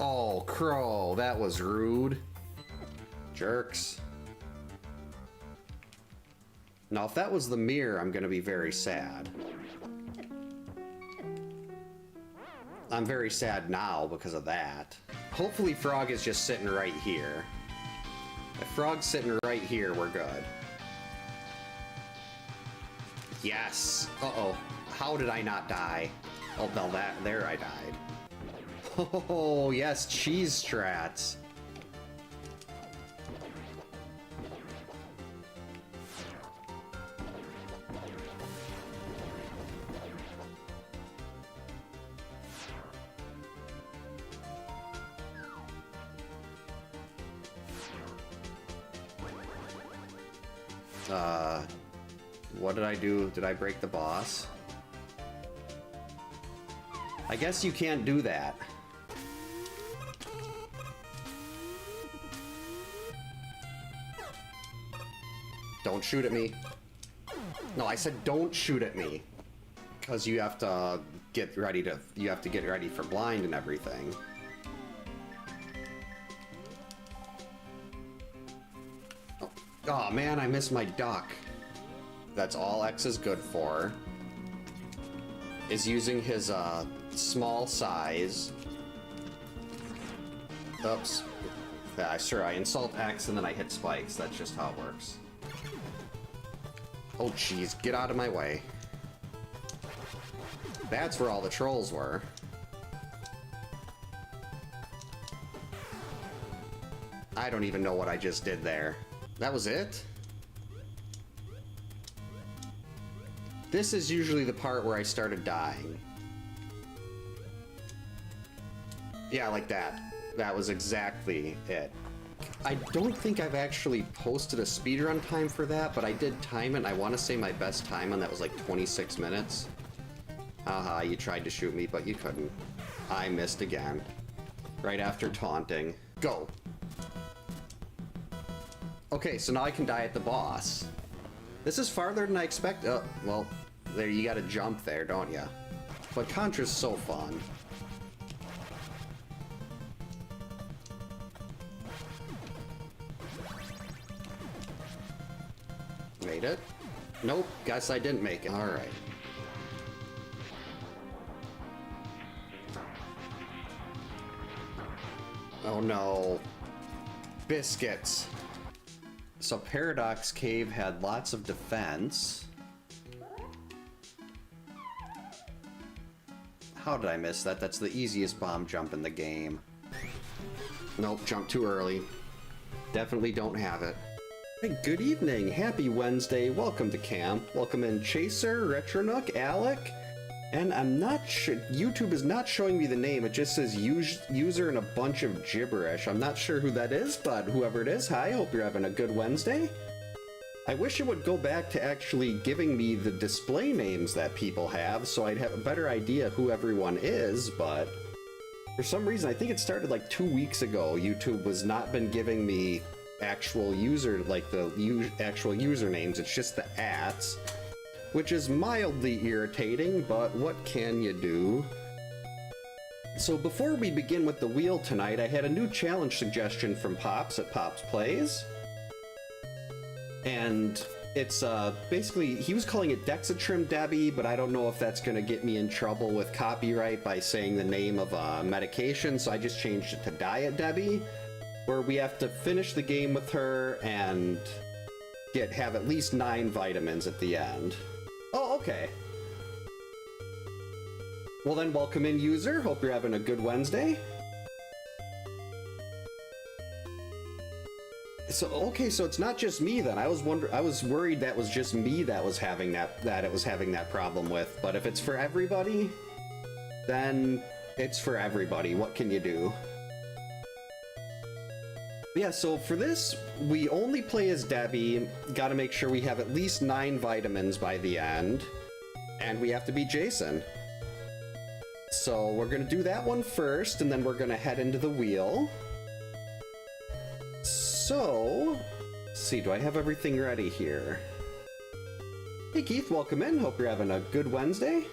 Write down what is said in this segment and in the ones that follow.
Oh, Crow, that was rude. Jerks. Now, if that was the mirror, I'm gonna be very sad. I'm very sad now because of that. Hopefully Frog is just sitting right here. If Frog's sitting right here, we're good. Yes! Uh-oh. How did I not die? Oh, no, there I died. Oh, yes, cheese strats. What did I do? Did I break the boss? I guess you can't do that. Don't shoot at me. No, I said don't shoot at me. Because you have to get ready for blind and everything. Oh man, I missed my duck. That's all X is good for. Is using his small size. Oops. Yeah, sure, I insult X and then I hit spikes. That's just how it works. Oh jeez, get out of my way. That's where all the trolls were. I don't even know what I just did there. That was it? This is usually the part where I started dying. Yeah, like that. That was exactly it. I don't think I've actually posted a speedrun time for that, but I did time it, and I want to say my best time on that was like 26 minutes. Haha, you tried to shoot me, but you couldn't. I missed again. Right after taunting. Go! Okay, so now I can die at the boss. This is farther than I expected. Oh, well, there, you gotta jump there, don't ya? But Contra's so fun. Made it? Nope, guess I didn't make it. Alright. Oh no. Biscuits. So Paradox Cave had lots of defense. How did I miss that? That's the easiest bomb jump in the game. Nope, jumped too early. Definitely don't have it. Hey, good evening. Happy Wednesday. Welcome to camp. Welcome in Chaser, Retronook, Alec. And I'm not sure, YouTube is not showing me the name. It just says user and a bunch of gibberish. I'm not sure who that is, but whoever it is, hi, hope you're having a good Wednesday. I wish it would go back to actually giving me the display names that people have, so I'd have a better idea who everyone is, but for some reason, I think it started like 2 weeks ago, YouTube was not been giving me actual user, like the actual usernames, it's just the ats. Which is mildly irritating, but what can you do? So before we begin with the wheel tonight, I had a new challenge suggestion from Pops at Pops Plays. And it's basically, he was calling it Dexatrim Debbie, but I don't know if that's gonna get me in trouble with copyright by saying the name of a medication, so I just changed it to Diet Debbie, where we have to finish the game with her and have at least 9 vitamins at the end. Oh, okay. Well then, welcome in, user. Hope you're having a good Wednesday. So, okay, so it's not just me then. I was worried that was just me that was having that problem with. But if it's for everybody, then it's for everybody. What can you do? Yeah, so for this, we only play as Debbie, gotta make sure we have at least 9 vitamins by the end, and we have to beat Jason. So we're gonna do that one first, and then we're gonna head into the wheel. So, let's see, do I have everything ready here? Hey Keith, welcome in, hope you're having a good Wednesday.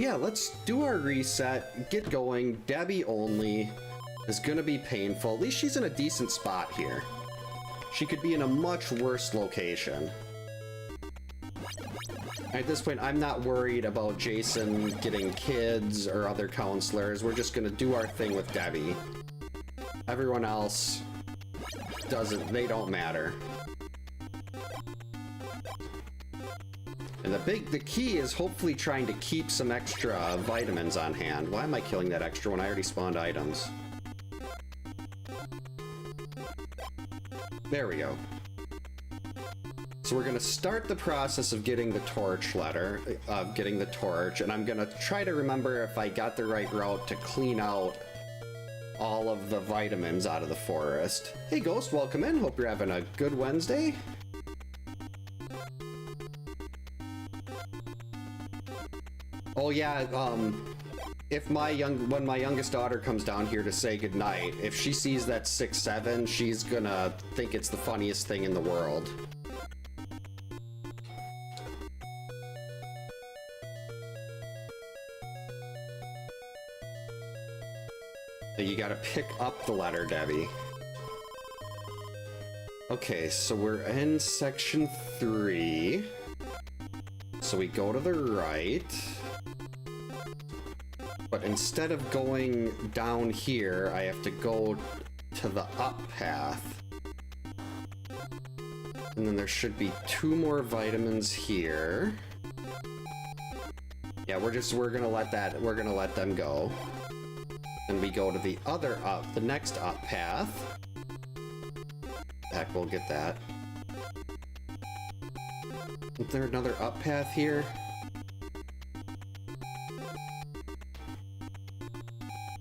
Yeah, let's do our reset, get going. Debbie only is gonna be painful. At least she's in a decent spot here. She could be in a much worse location. At this point, I'm not worried about Jason getting kids or other counselors. We're just gonna do our thing with Debbie. Everyone else they don't matter. And the key is hopefully trying to keep some extra vitamins on hand. Why am I killing that extra when I already spawned items? There we go. So we're gonna start the process of getting the torch getting the torch, and I'm gonna try to remember if I got the right route to clean out all of the vitamins out of the forest. Hey Ghost, welcome in. Hope you're having a good Wednesday. Oh yeah, when my youngest daughter comes down here to say goodnight, if she sees that 6-7, she's gonna think it's the funniest thing in the world. You gotta pick up the letter, Debbie. Okay, so we're in section 3. So we go to the right. But instead of going down here, I have to go to the up path. And then there should be 2 more vitamins here. Yeah, we're gonna let them go. And we go to the next up path. Heck, we'll get that. Is there another up path here?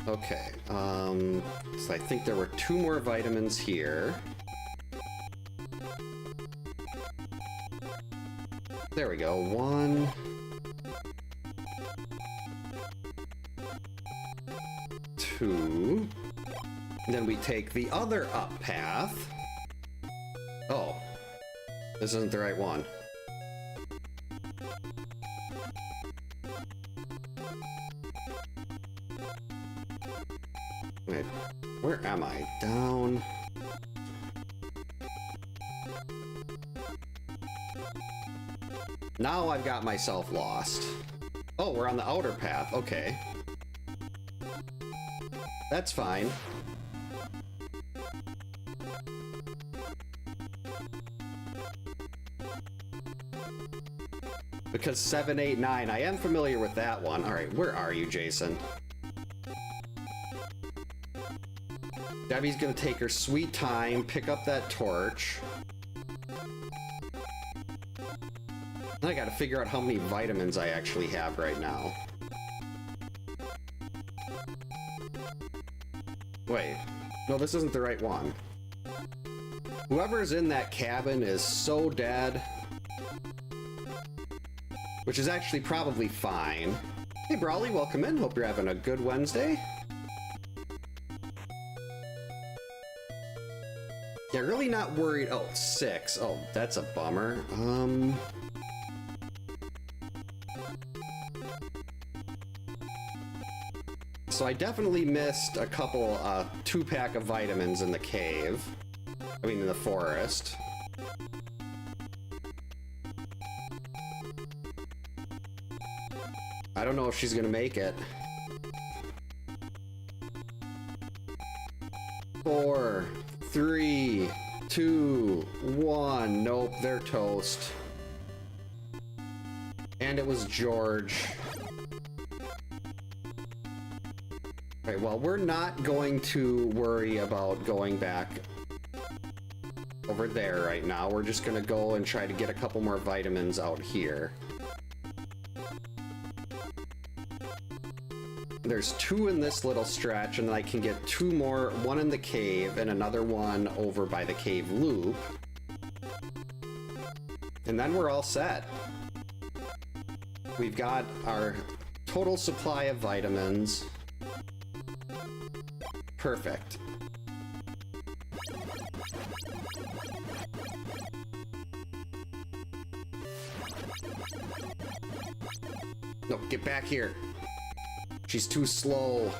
Okay, so I think there were 2 more vitamins here. There we go, 1. 2. And then we take the other up path. Oh, this isn't the right one. Wait, where am I? Down. Now I've got myself lost. Oh, we're on the outer path. Okay. That's fine. Because 7, 8, 9, I am familiar with that one. Alright, where are you, Jason? Debbie's gonna take her sweet time, pick up that torch. Then I gotta figure out how many vitamins I actually have right now. Wait, no, this isn't the right one. Whoever's in that cabin is so dead. Which is actually probably fine. Hey Brawley, welcome in. Hope you're having a good Wednesday. Yeah, really not worried. Oh, 6. Oh, that's a bummer. So I definitely missed a couple, 2-pack of vitamins in the cave. I mean, in the forest. I don't know if she's gonna make it. 4, 3, 2, 1. Nope, they're toast. And it was George. Okay, well, we're not going to worry about going back over there right now. We're just gonna go and try to get a couple more vitamins out here. There's 2 in this little stretch, and then I can get 2 more, 1 in the cave and another one over by the cave loop. And then we're all set. We've got our total supply of vitamins. Perfect. No, get back here. She's too slow.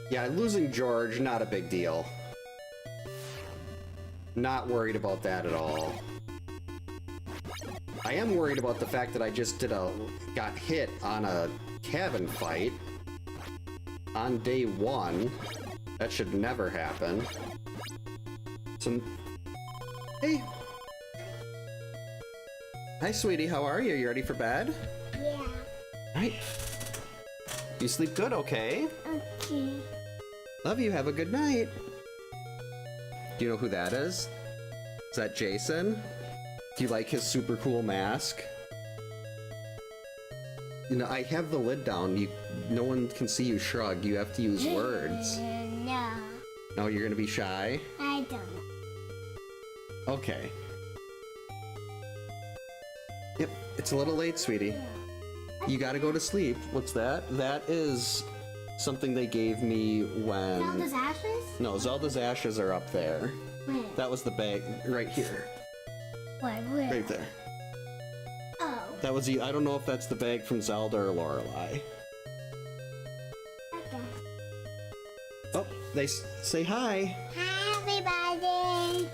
Yeah, losing George, not a big deal. Not worried about that at all. I am worried about the fact that I just got hit on a cabin fight on day 1. That should never happen. So, hey. Hi, sweetie. How are you? You ready for bed? Yeah. All right. You sleep good, okay? Okay. Love you. Have a good night. Do you know who that is? Is that Jason? Do you like his super cool mask? You know, I have the lid down. No one can see you shrug. You have to use words. No. No, you're gonna be shy? I don't know. Okay. Yep, it's a little late, sweetie. You gotta go to sleep. What's that? That is something they gave me when... Zelda's ashes? No, Zelda's ashes are up there. Where? That was the bag right here. Where? Right there. Oh. That was the... I don't know if that's the bag from Zelda or Lorelei. Okay. Oh, they say hi. Hi, everybody.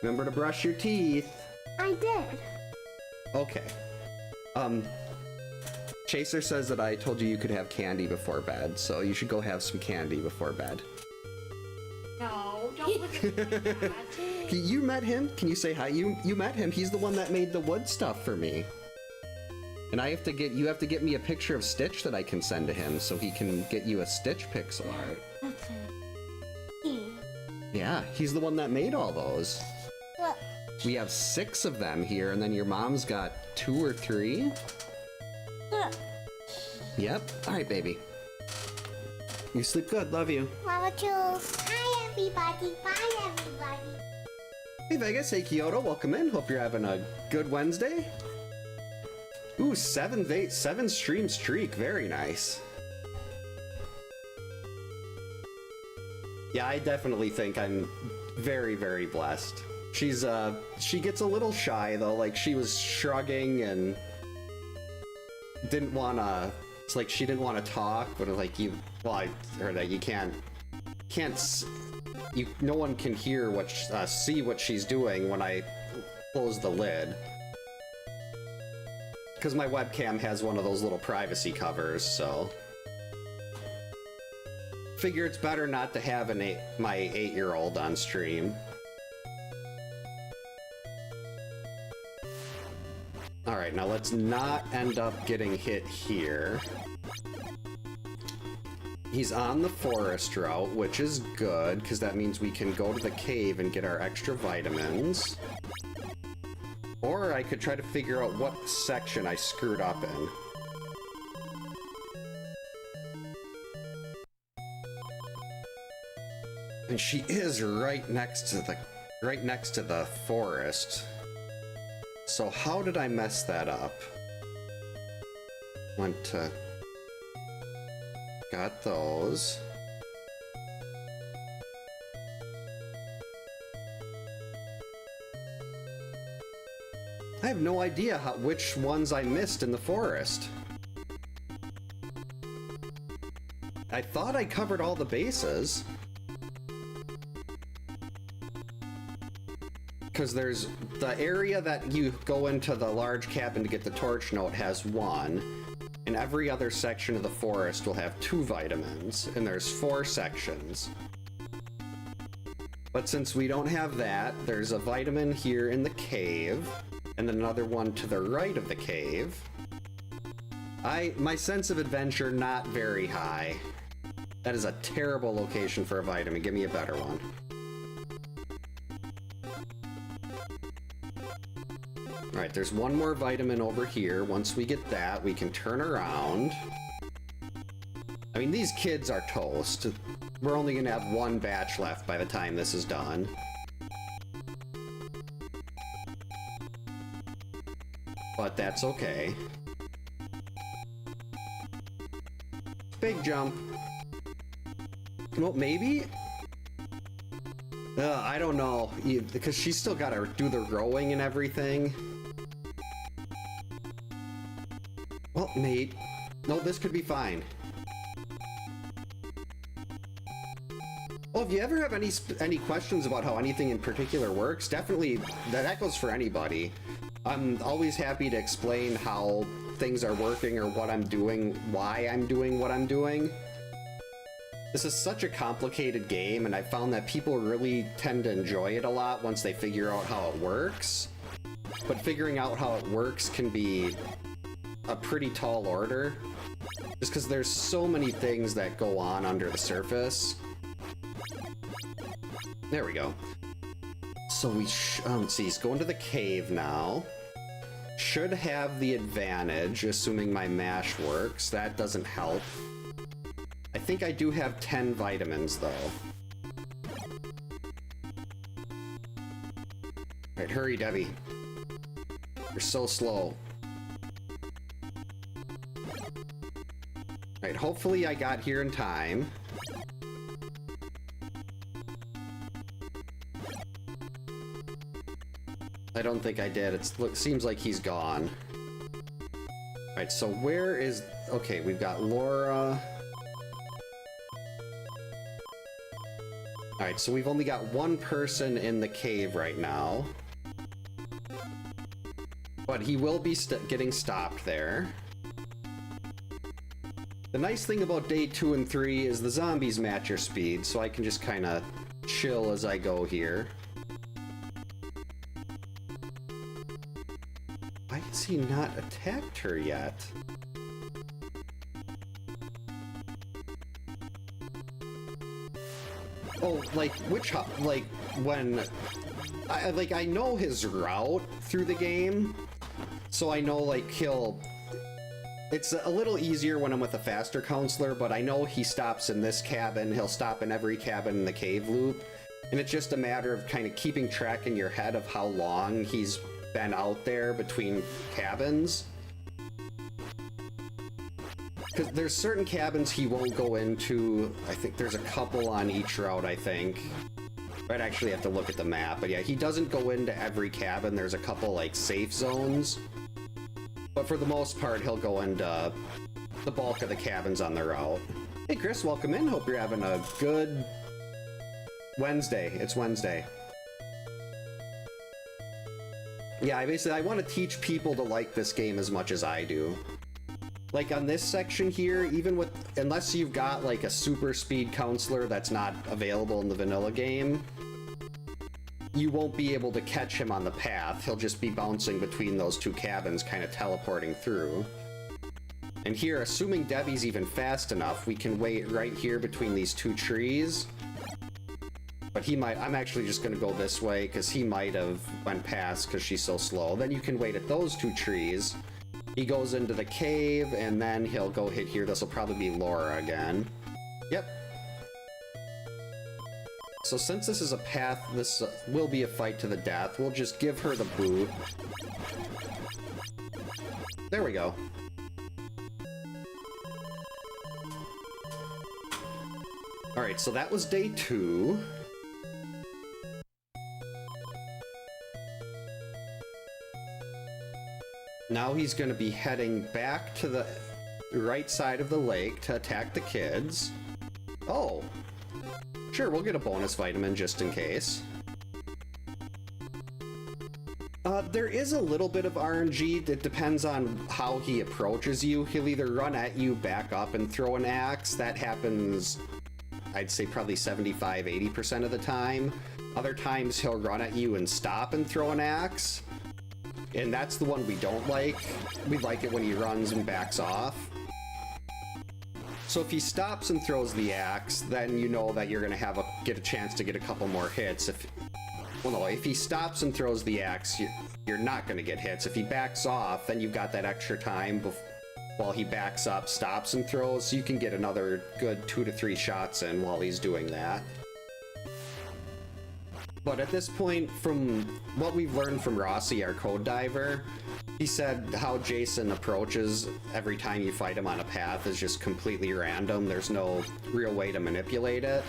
Remember to brush your teeth. I did. Okay. Chaser says that I told you could have candy before bed, so you should go have some candy before bed. No, don't look at me like that. You met him? Can you say hi? You met him. He's the one that made the wood stuff for me. And you have to get me a picture of Stitch that I can send to him so he can get you a Stitch pixel art. Okay. Yeah, he's the one that made all those. Look. We have 6 of them here, and then your mom's got 2 or 3. Look. Yep. All right, baby. You sleep good. Love you. Mama too. Hi, everybody. Bye, everybody. Hey, Vegas. Hey, Kyoto. Welcome in. Hope you're having a good Wednesday. Ooh, 7 stream streak. Very nice. Yeah, I definitely think I'm very, very blessed. She gets a little shy though, like she was shrugging and didn't wanna, it's like she didn't want to talk, but like I heard that you can't, no one can hear see what she's doing when I close the lid. Because my webcam has one of those little privacy covers, so. Figure it's better not to have my 8-year-old on stream. Alright, now let's not end up getting hit here. He's on the forest route, which is good, because that means we can go to the cave and get our extra vitamins. Or I could try to figure out what section I screwed up in. And she is right next to the forest. So how did I mess that up? Got those. I have no idea which ones I missed in the forest. I thought I covered all the bases. Because there's the area that you go into the large cabin to get the torch note has 1, and every other section of the forest will have 2 vitamins, and there's 4 sections. But since we don't have that, there's a vitamin here in the cave, and another one to the right of the cave. My sense of adventure not very high. That is a terrible location for a vitamin. Give me a better one. Alright, there's one more vitamin over here. Once we get that, we can turn around. I mean, these kids are toast. We're only gonna have 1 batch left by the time this is done. But that's okay. Big jump. Well, maybe I don't know, because she's still got to do the rowing and everything. Well, mate. No, this could be fine. Well, if you ever have any questions about how anything in particular works, definitely, that goes for anybody. I'm always happy to explain how things are working or what I'm doing, why I'm doing what I'm doing. This is such a complicated game, and I found that people really tend to enjoy it a lot once they figure out how it works. But figuring out how it works can be a pretty tall order, just because there's so many things that go on under the surface. There we go. So let's see, he's going to the cave now. Should have the advantage, assuming my mash works. That doesn't help. I think I do have 10 vitamins, though. Alright, hurry, Debbie. You're so slow. Alright, hopefully I got here in time. I don't think I did. It seems like he's gone. Alright, so where is... Okay, we've got Laura. Alright, so we've only got one person in the cave right now. But he will be getting stopped there. The nice thing about day 2 and 3 is the zombies match your speed, so I can just kind of chill as I go here. Why has he not attacked her yet? Oh, like, like, when... I know his route through the game, so I know, like, it's a little easier when I'm with a faster counselor, but I know he stops in this cabin, he'll stop in every cabin in the cave loop, and it's just a matter of kind of keeping track in your head of how long he's been out there between cabins. Because there's certain cabins he won't go into. I think there's a couple on each route, I think. I'd actually have to look at the map, but yeah, he doesn't go into every cabin. There's a couple, like, safe zones. But for the most part, he'll go into the bulk of the cabins on the route. Hey, Chris, welcome in. Hope you're having a good Wednesday. It's Wednesday. Yeah, I want to teach people to like this game as much as I do. Like on this section here, even with, unless you've got like a super speed counselor that's not available in the vanilla game, you won't be able to catch him on the path. He'll just be bouncing between those two cabins, kind of teleporting through. And here, assuming Debbie's even fast enough, we can wait right here between these two trees. But he might, I'm actually just gonna go this way because he might have went past because she's so slow. Then you can wait at those two trees. He goes into the cave and then he'll go hit here. This will probably be Laura again. Yep. So since this is a path, this will be a fight to the death. We'll just give her the boot. There we go. Alright, so that was day 2. Now he's going to be heading back to the right side of the lake to attack the kids. Oh. Sure, we'll get a bonus vitamin just in case. There is a little bit of RNG that depends on how he approaches you. He'll either run at you, back up, and throw an axe. That happens, I'd say probably 75–80% of the time. Other times he'll run at you and stop and throw an axe. And that's the one we don't like. We like it when he runs and backs off. So if he stops and throws the axe, then you know that you're gonna get a chance to get a couple more hits. Well, no, if he stops and throws the axe, you're not gonna get hits. If he backs off, then you've got that extra time while he backs up, stops and throws, so you can get another good 2 to 3 shots in while he's doing that. But at this point, from what we've learned from Rossi, our code diver, he said how Jason approaches every time you fight him on a path is just completely random. There's no real way to manipulate it.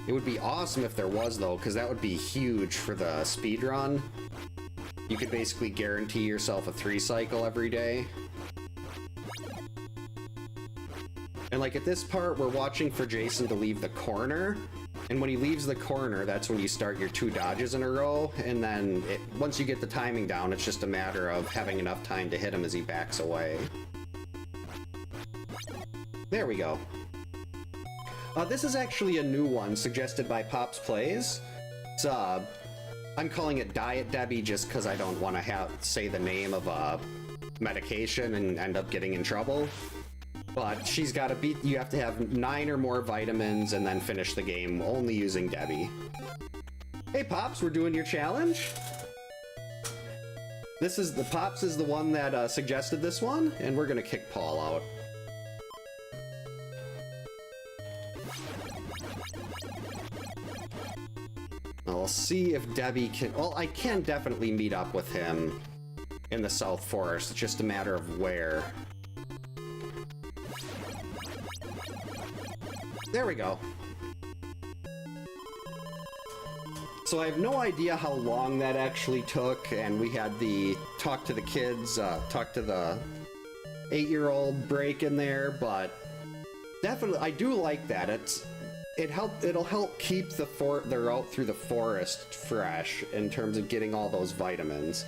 It would be awesome if there was, though, because that would be huge for the speed run. You could basically guarantee yourself a 3 cycle every day. And like at this part, we're watching for Jason to leave the corner. And when he leaves the corner, that's when you start your 2 dodges in a row. And then once you get the timing down, it's just a matter of having enough time to hit him as he backs away. There we go. This is actually a new one suggested by Pops Plays. It's, I'm calling it Diet Debbie just because I don't want to say the name of a medication and end up getting in trouble. But she's got to beat, you have to have 9 or more vitamins and then finish the game only using Debbie. Hey Pops, we're doing your challenge. Pops is the one that suggested this one, and we're gonna kick Paul out. I'll see if Debbie can, well, I can definitely meet up with him in the South Forest. It's just a matter of where. There we go. So I have no idea how long that actually took, and we had the talk to the kids, talk to the 8-year-old break in there, but definitely I do like that. It'll help keep the route through the forest fresh in terms of getting all those vitamins.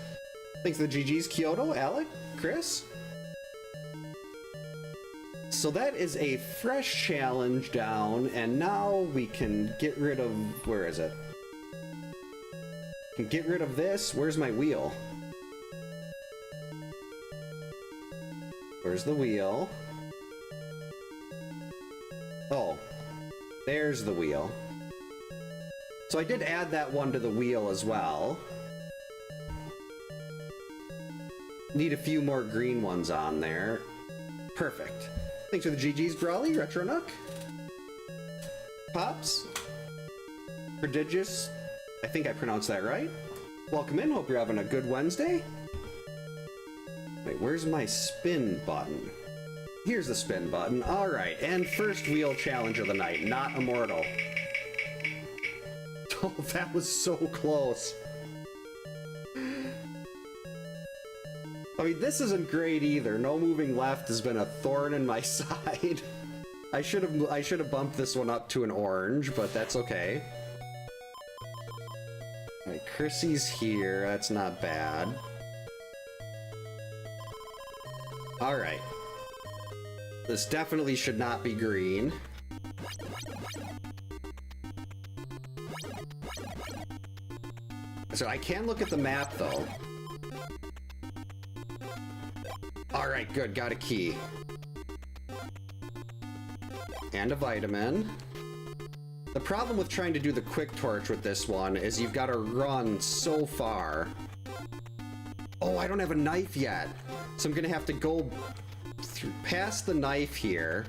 Thanks to the GG's, Kyoto, Alec, Chris. So that is a fresh challenge down, and now we can get rid of, where is it? Can get rid of this. Where's my wheel? Where's the wheel? Oh, there's the wheel. So I did add that one to the wheel as well. Need a few more green ones on there. Perfect. Thanks for the GG's, Brawly, Retro Nook. Pops. Prodigious. I think I pronounced that right. Welcome in, hope you're having a good Wednesday. Wait, where's my spin button? Here's the spin button. Alright, and first wheel challenge of the night, not Immortal. Oh, that was so close. I mean, this isn't great either. No moving left has been a thorn in my side. I should have bumped this one up to an orange, but that's okay. Alright, Chrissy's here. That's not bad. Alright. This definitely should not be green. So I can look at the map, though. Alright, good. Got a key. And a vitamin. The problem with trying to do the quick torch with this one is you've got to run so far. Oh, I don't have a knife yet. So I'm going to have to go past the knife here.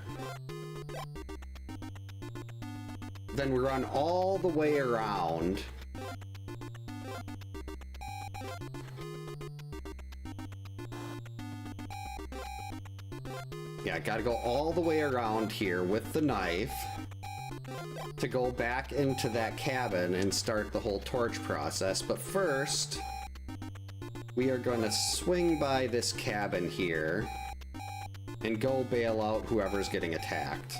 Then we run all the way around. Yeah, I gotta go all the way around here with the knife to go back into that cabin and start the whole torch process. But first, we are going to swing by this cabin here and go bail out whoever's getting attacked.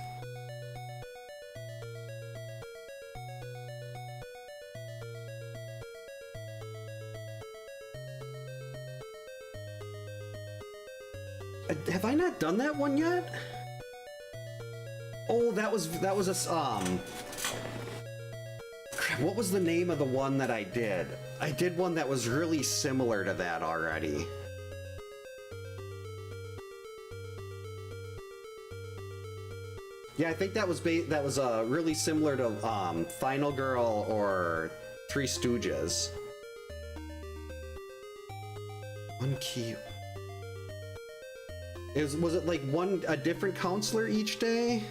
Have I not done that one yet? Oh, that was a crap, what was the name of the one that I did? I did one that was really similar to that already. Yeah, I think that was really similar to Final Girl or Three Stooges. One key. Was it like a different counselor each day?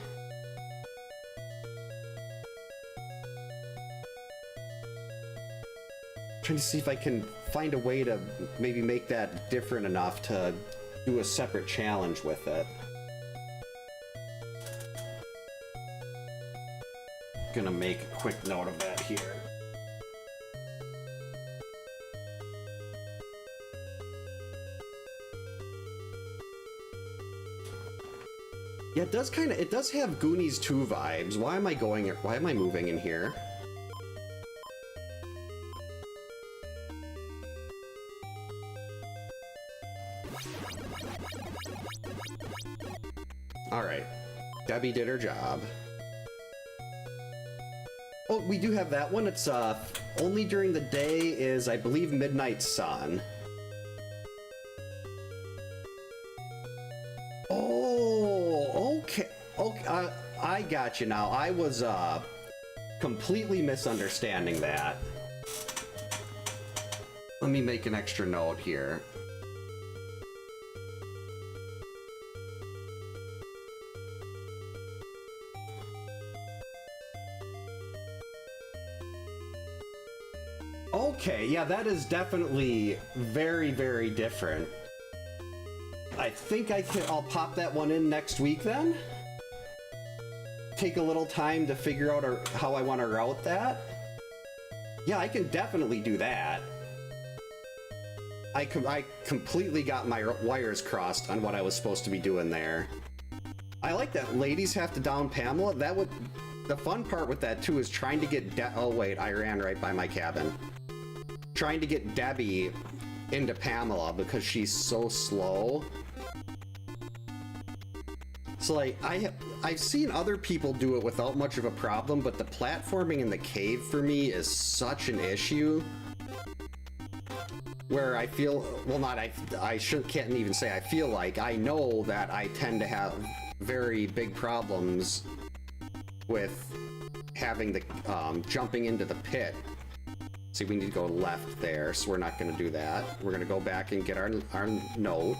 Trying to see if I can find a way to maybe make that different enough to do a separate challenge with it. gonna make a quick note of that here. Yeah, it does have Goonies 2 vibes. Why am I moving in here? Alright. Debbie did her job. Oh, we do have that one. It's, only during the day is, I believe, Midnight Sun. Oh, okay. Okay, I got you now. I was, completely misunderstanding that. Let me make an extra note here. Okay, yeah, that is definitely very, very different. I think I'll pop that one in next week then. Take a little time to figure out how I want to route that. Yeah, I can definitely do that. I completely got my wires crossed on what I was supposed to be doing there. I like that ladies have to down Pamela. The fun part with that too is trying to get oh wait, I ran right by my cabin. Trying to get Debbie into Pamela because she's so slow. So like, I've seen other people do it without much of a problem, but the platforming in the cave for me is such an issue. Where I feel, well not, can't even say I feel like, I know that I tend to have very big problems with having the, jumping into the pit. See, we need to go left there, so we're not going to do that. We're going to go back and get our note.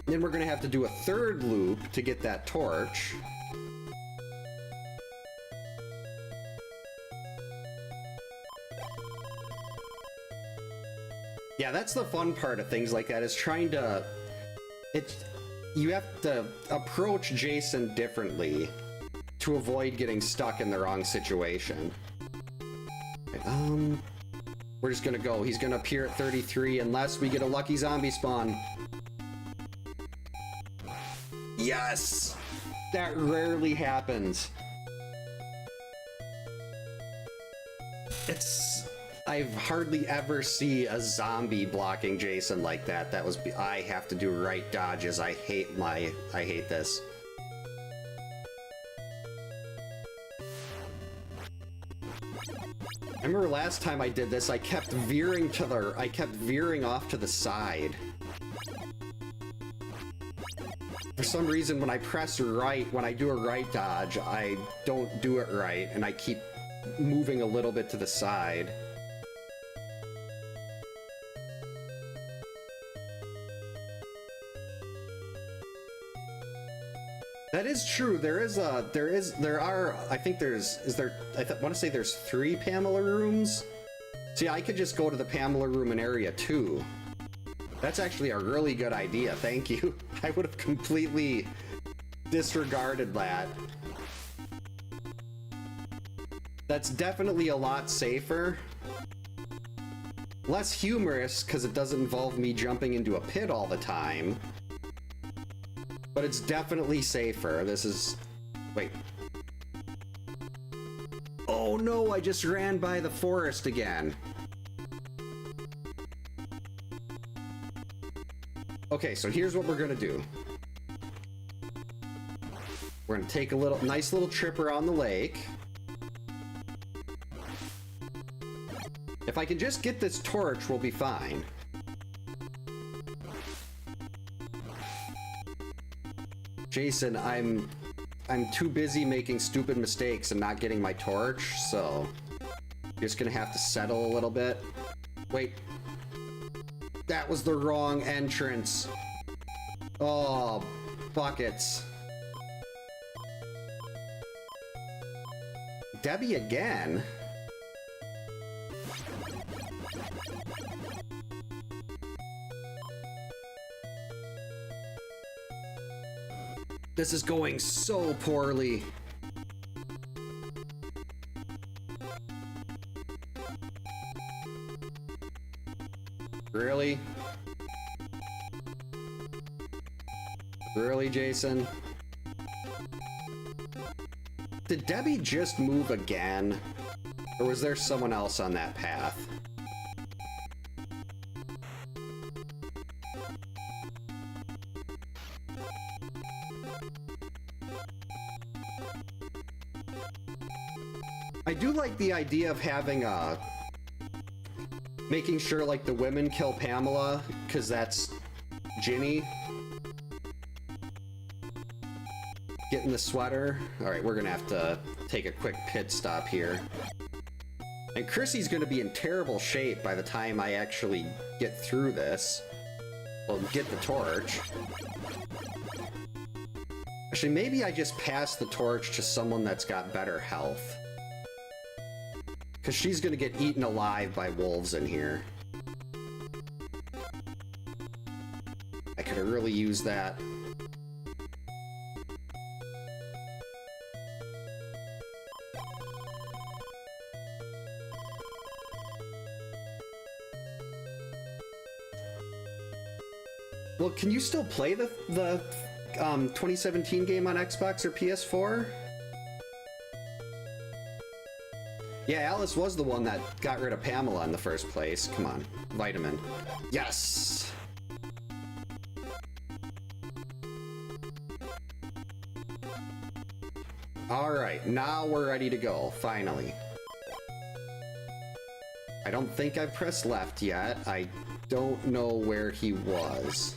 Then we're going to have to do a third loop to get that torch. Yeah, that's the fun part of things like that, is trying to... You have to approach Jason differently to avoid getting stuck in the wrong situation. Okay, we're just gonna go. He's gonna appear at 33 unless we get a lucky zombie spawn. Yes! That rarely happens. I've hardly ever see a zombie blocking Jason like that. I have to do right dodges. I hate this. I remember last time I did this, I kept veering off to the side. For some reason, when I press right, when I do a right dodge, I don't do it right, and I keep moving a little bit to the side. That is true. I want to say there's 3 Pamela rooms. See, I could just go to the Pamela room in area 2. That's actually a really good idea. Thank you. I would have completely disregarded that. That's definitely a lot safer. Less humorous, because it doesn't involve me jumping into a pit all the time. But it's definitely safer. Wait. Oh no, I just ran by the forest again. Okay, so here's what we're gonna do. We're gonna take a nice little trip around the lake. If I can just get this torch, we'll be fine. Jason, I'm too busy making stupid mistakes and not getting my torch, so you're just gonna have to settle a little bit. Wait. That was the wrong entrance. Oh, buckets. Debbie again? This is going so poorly. Really? Really, Jason? Did Debbie just move again? Or was there someone else on that path? I do like the idea of having making sure like the women kill Pamela, because that's Ginny. Getting the sweater. Alright, we're gonna have to take a quick pit stop here. And Chrissy's gonna be in terrible shape by the time I actually get through this. Well, get the torch. Actually, maybe I just pass the torch to someone that's got better health. Because she's gonna get eaten alive by wolves in here. I could have really used that. Well, can you still play the 2017 game on Xbox or PS4? Yeah, Alice was the one that got rid of Pamela in the first place. Come on, vitamin. Yes! Alright, now we're ready to go, finally. I don't think I've pressed left yet. I don't know where he was.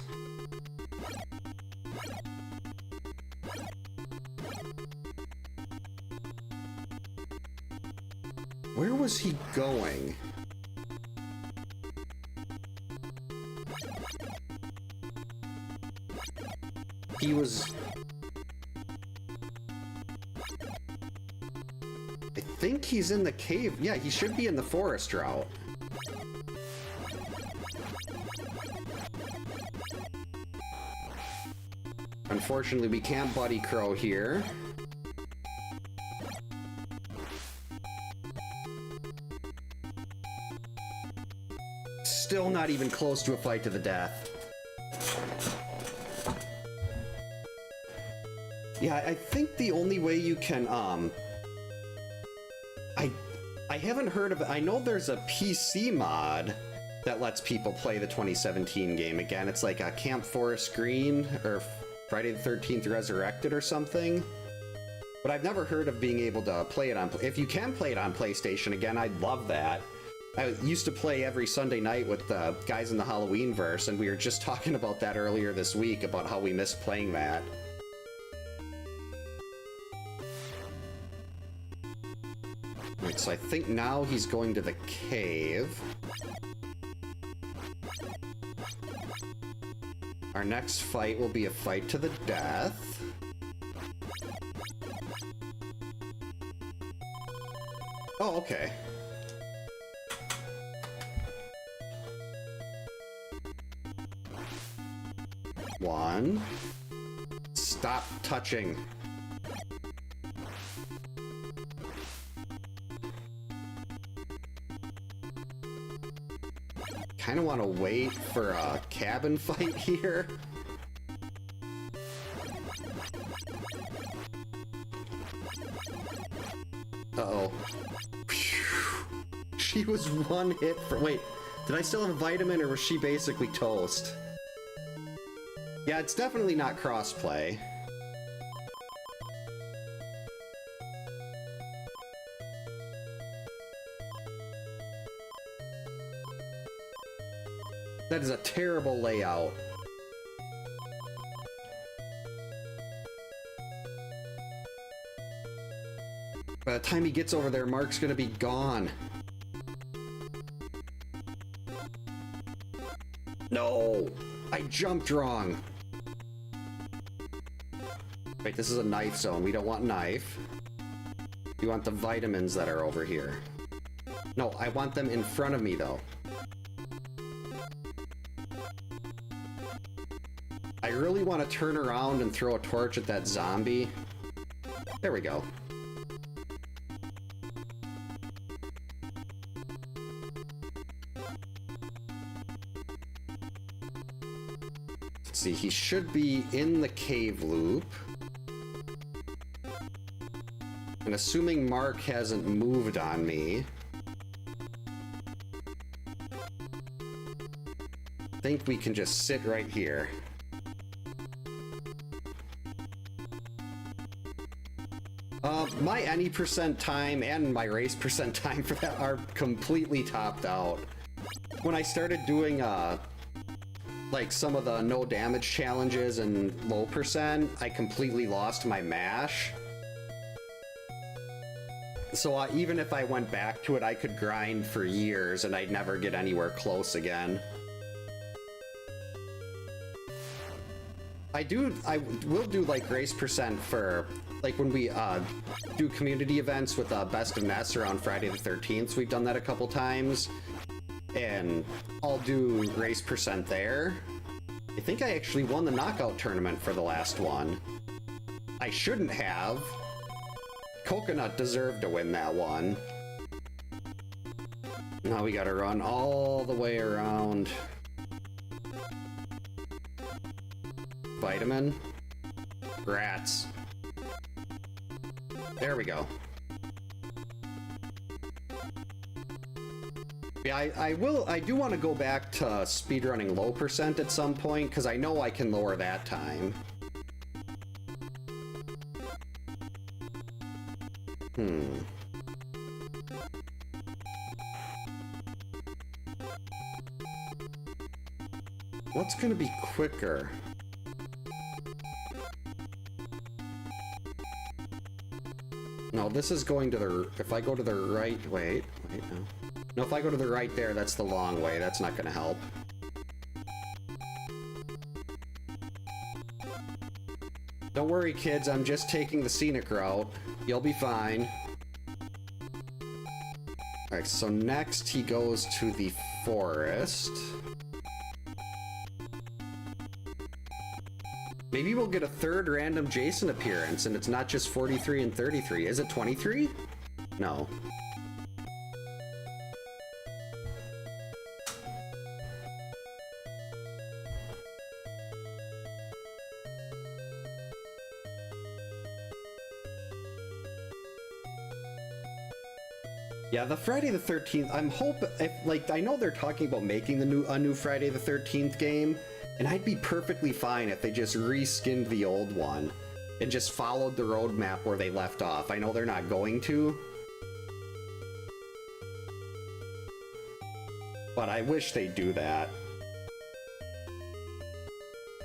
Where was he going? He was... I think he's in the cave. Yeah, he should be in the forest route. Unfortunately, we can't buddy crow here. Still not even close to a fight to the death. Yeah, I think the only way you can, I haven't heard of it. I know there's a PC mod that lets people play the 2017 game again. It's like a Camp Forest Green or Friday the 13th Resurrected or something. But I've never heard of being able to play it on... If you can play it on PlayStation again, I'd love that. I used to play every Sunday night with the guys in the Halloween verse, and we were just talking about that earlier this week, about how we miss playing that. Right, so I think now he's going to the cave. Our next fight will be a fight to the death. Oh, okay. One. Stop touching. Kind of want to wait for a cabin fight here. Uh-oh. She was one hit for... Wait, did I still have a vitamin, or was she basically toast? Yeah, it's definitely not crossplay. That is a terrible layout. By the time he gets over there, Mark's gonna be gone. No! I jumped wrong. Wait, this is a knife zone. We don't want knife. We want the vitamins that are over here. No, I want them in front of me, though. I really want to turn around and throw a torch at that zombie. There we go. Let's see, he should be in the cave loop. And assuming Mark hasn't moved on me, I think we can just sit right here. My any percent time and my race percent time for that are completely topped out. When I started doing like some of the no damage challenges and low percent, I completely lost my mash. So even if I went back to it, I could grind for years and I'd never get anywhere close again. I will do like race percent for like when we do community events with Best of NES around Friday the 13th. We've done that a couple times, and I'll do race percent there. I think I actually won the knockout tournament for the last one. I shouldn't have. Coconut deserved to win that one. Now we gotta run all the way around. Vitamin. Rats. There we go. Yeah, I do want to go back to speedrunning low percent at some point, because I know I can lower that time. What's gonna be quicker? No, this is going to the... If I go to the right... Wait, no. No, if I go to the right there, that's the long way. That's not gonna help. Don't worry, kids. I'm just taking the scenic route. You'll be fine. Alright, so next he goes to the forest. Maybe we'll get a third random Jason appearance, and it's not just 43 and 33. Is it 23? No. Yeah, the Friday the 13th, I'm hoping, like, I know they're talking about making a new Friday the 13th game, and I'd be perfectly fine if they just reskinned the old one and just followed the roadmap where they left off. I know they're not going to, but I wish they'd do that.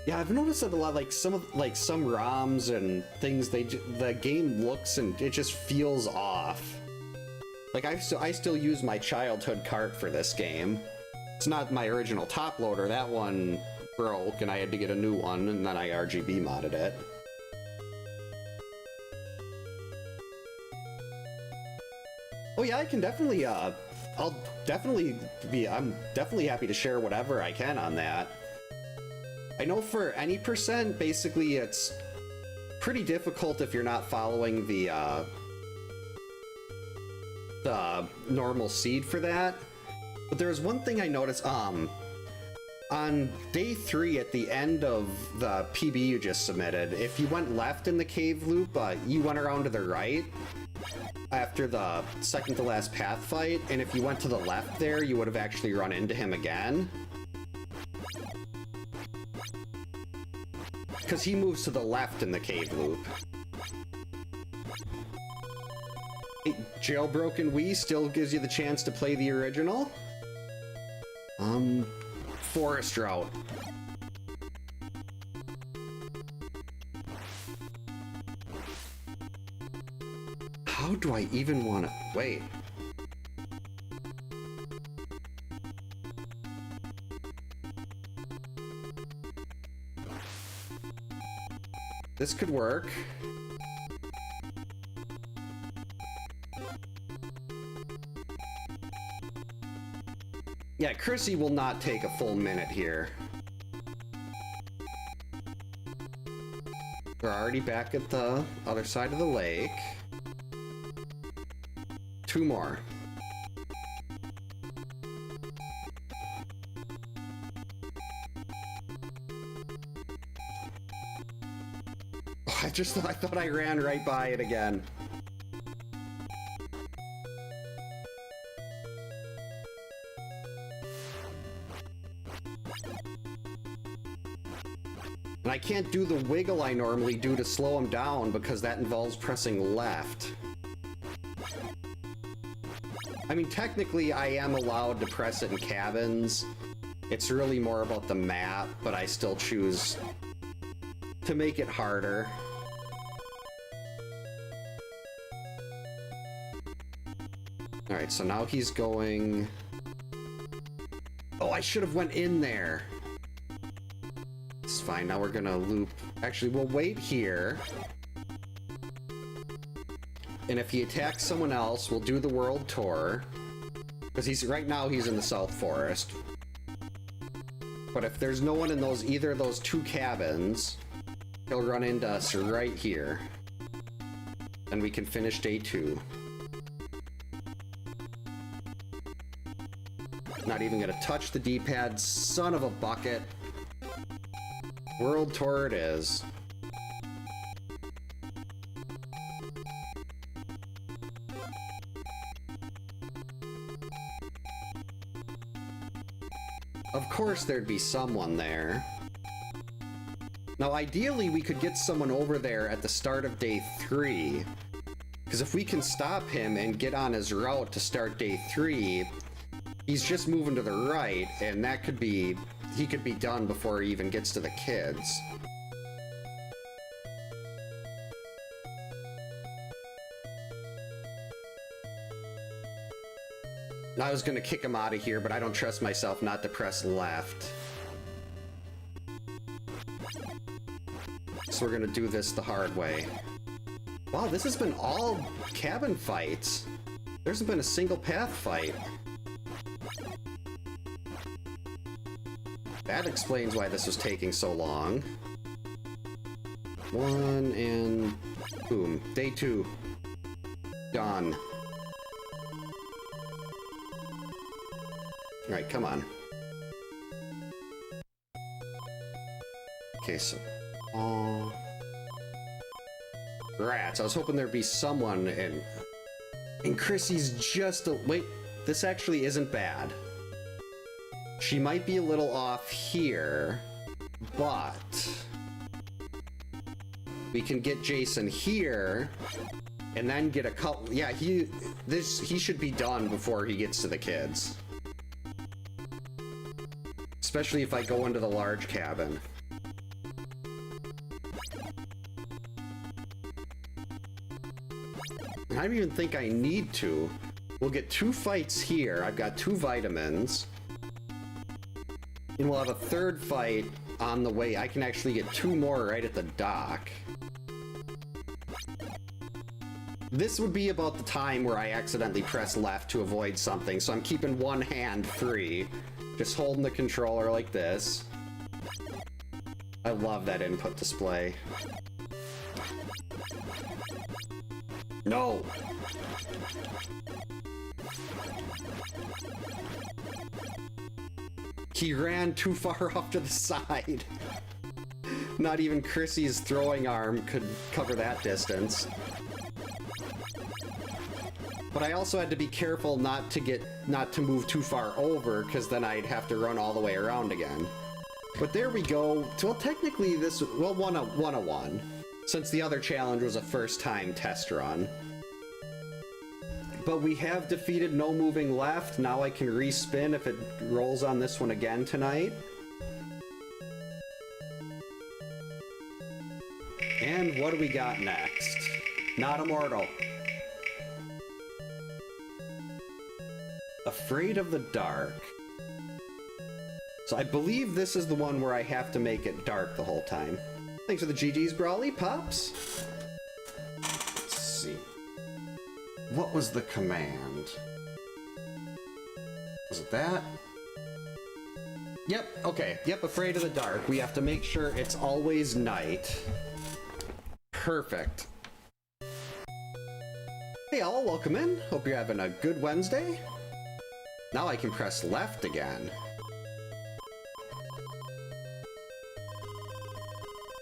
Yeah, I've noticed that a lot, like some ROMs and things, the game looks and it just feels off. Like I still use my childhood cart for this game. It's not my original top loader. That one broke and I had to get a new one, and then I RGB modded it. Oh yeah, I can definitely I'm definitely happy to share whatever I can on that. I know for any percent, basically it's pretty difficult if you're not following the normal seed for that. But there was one thing I noticed, on day 3 at the end of the PB you just submitted, if you went left in the cave loop, you went around to the right after the second to last path fight, and if you went to the left there, you would have actually run into him again. Because he moves to the left in the cave loop. Jailbroken Wii still gives you the chance to play the original. Forest route. How do I even want to... Wait. This could work. Yeah, Chrissy will not take a full minute here. We're already back at the other side of the lake. 2 more. Oh, I thought I ran right by it again. And I can't do the wiggle I normally do to slow him down because that involves pressing left. I mean, technically I am allowed to press it in cabins. It's really more about the map, but I still choose to make it harder. Alright, so now he's going... Oh, I should have went in there. It's fine, now we're gonna loop. Actually, we'll wait here. And if he attacks someone else, we'll do the world tour. Because right now he's in the South Forest. But if there's no one in either of those 2 cabins, he'll run into us right here. And we can finish day 2. Not even gonna touch the D-pad, son of a bucket. World tour it is. Of course there'd be someone there. Now ideally we could get someone over there at the start of day 3. Because if we can stop him and get on his route to start day 3, he's just moving to the right, and that could be... he could be done before he even gets to the kids. I was gonna kick him out of here, but I don't trust myself not to press left. So we're gonna do this the hard way. Wow, this has been all cabin fights. There hasn't been a single path fight. That explains why this was taking so long. 1 and boom. Day 2. Done. Alright, come on. Okay, so... Rats, I was hoping there'd be someone and... And Chrissy's just a... Wait, this actually isn't bad. She might be a little off here, but... We can get Jason here, and then get a couple... Yeah, he should be done before he gets to the kids. Especially if I go into the large cabin. I don't even think I need to. We'll get 2 fights here. I've got 2 vitamins. And we'll have a 3rd fight on the way. I can actually get 2 more right at the dock. This would be about the time where I accidentally press left to avoid something, so I'm keeping one hand free. Just holding the controller like this. I love that input display. No! He ran too far off to the side. Not even Chrissy's throwing arm could cover that distance. But I also had to be careful not to move too far over, because then I'd have to run all the way around again. But there we go. Well, technically this, well, 101, since the other challenge was a first-time test run. But we have defeated no moving left. Now I can respin if it rolls on this one again tonight. And what do we got next? Not Immortal. Afraid of the Dark. So I believe this is the one where I have to make it dark the whole time. Thanks for the GG's, Brawly Pops. Let's see. What was the command? Was it that? Yep, okay. Yep, Afraid of the Dark. We have to make sure it's always night. Perfect. Hey all, welcome in. Hope you're having a good Wednesday. Now I can press left again.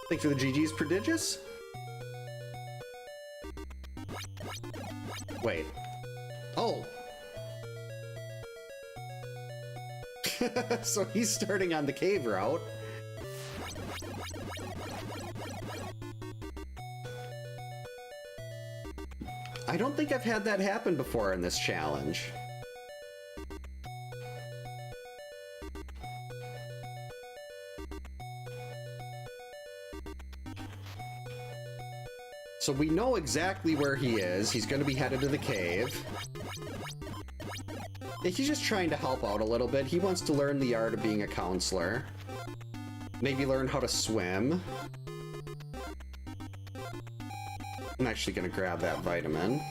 Thanks for the GG's, Prodigious. Wait. Oh. So he's starting on the cave route. I don't think I've had that happen before in this challenge. So we know exactly where he is. He's going to be headed to the cave. He's just trying to help out a little bit. He wants to learn the art of being a counselor. Maybe learn how to swim. I'm actually going to grab that vitamin.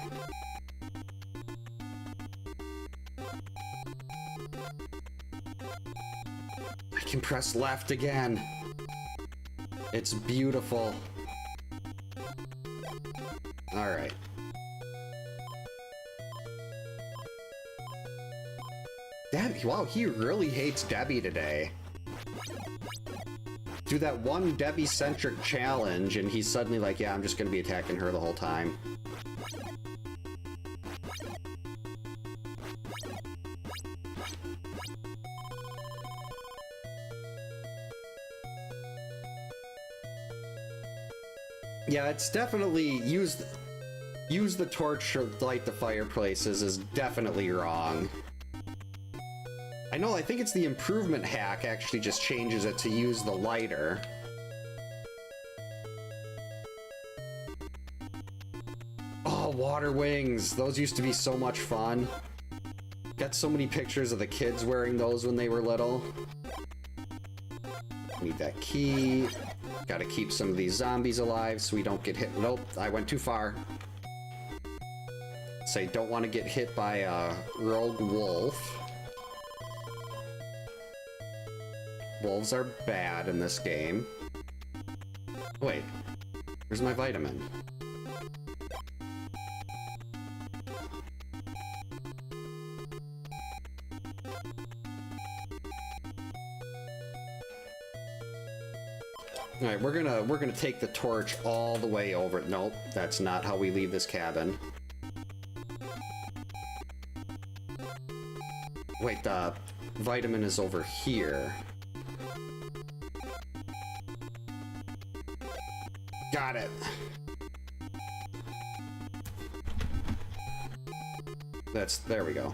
I can press left again. It's beautiful. All right. Debbie, wow, he really hates Debbie today. Do that one Debbie-centric challenge, and he's suddenly like, yeah, I'm just gonna be attacking her the whole time. Yeah, it's definitely use the torch to light the fireplaces is definitely wrong. I know, I think it's the improvement hack actually just changes it to use the lighter. Oh, water wings! Those used to be so much fun. Got so many pictures of the kids wearing those when they were little. Need that key. Gotta keep some of these zombies alive so we don't get hit. Nope, I went too far. Say, don't want to get hit by a rogue wolf. Wolves are bad in this game. Wait, where's my vitamin? All right, we're gonna take the torch all the way over. Nope, that's not how we leave this cabin. Wait, the vitamin is over here. Got it. There we go.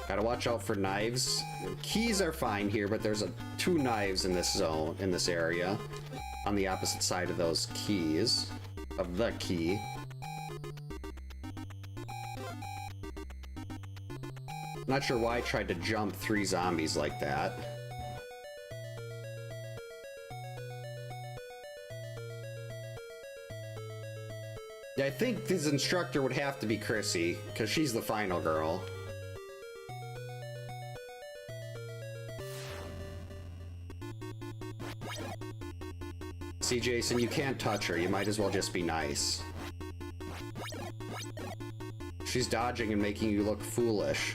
Gotta watch out for knives. Keys are fine here, but there's two knives in this zone, in this area, on the opposite side of those keys, of the key. Not sure why I tried to jump 3 zombies like that. Yeah, I think his instructor would have to be Chrissy, because she's the final girl. See, Jason, you can't touch her. You might as well just be nice. She's dodging and making you look foolish.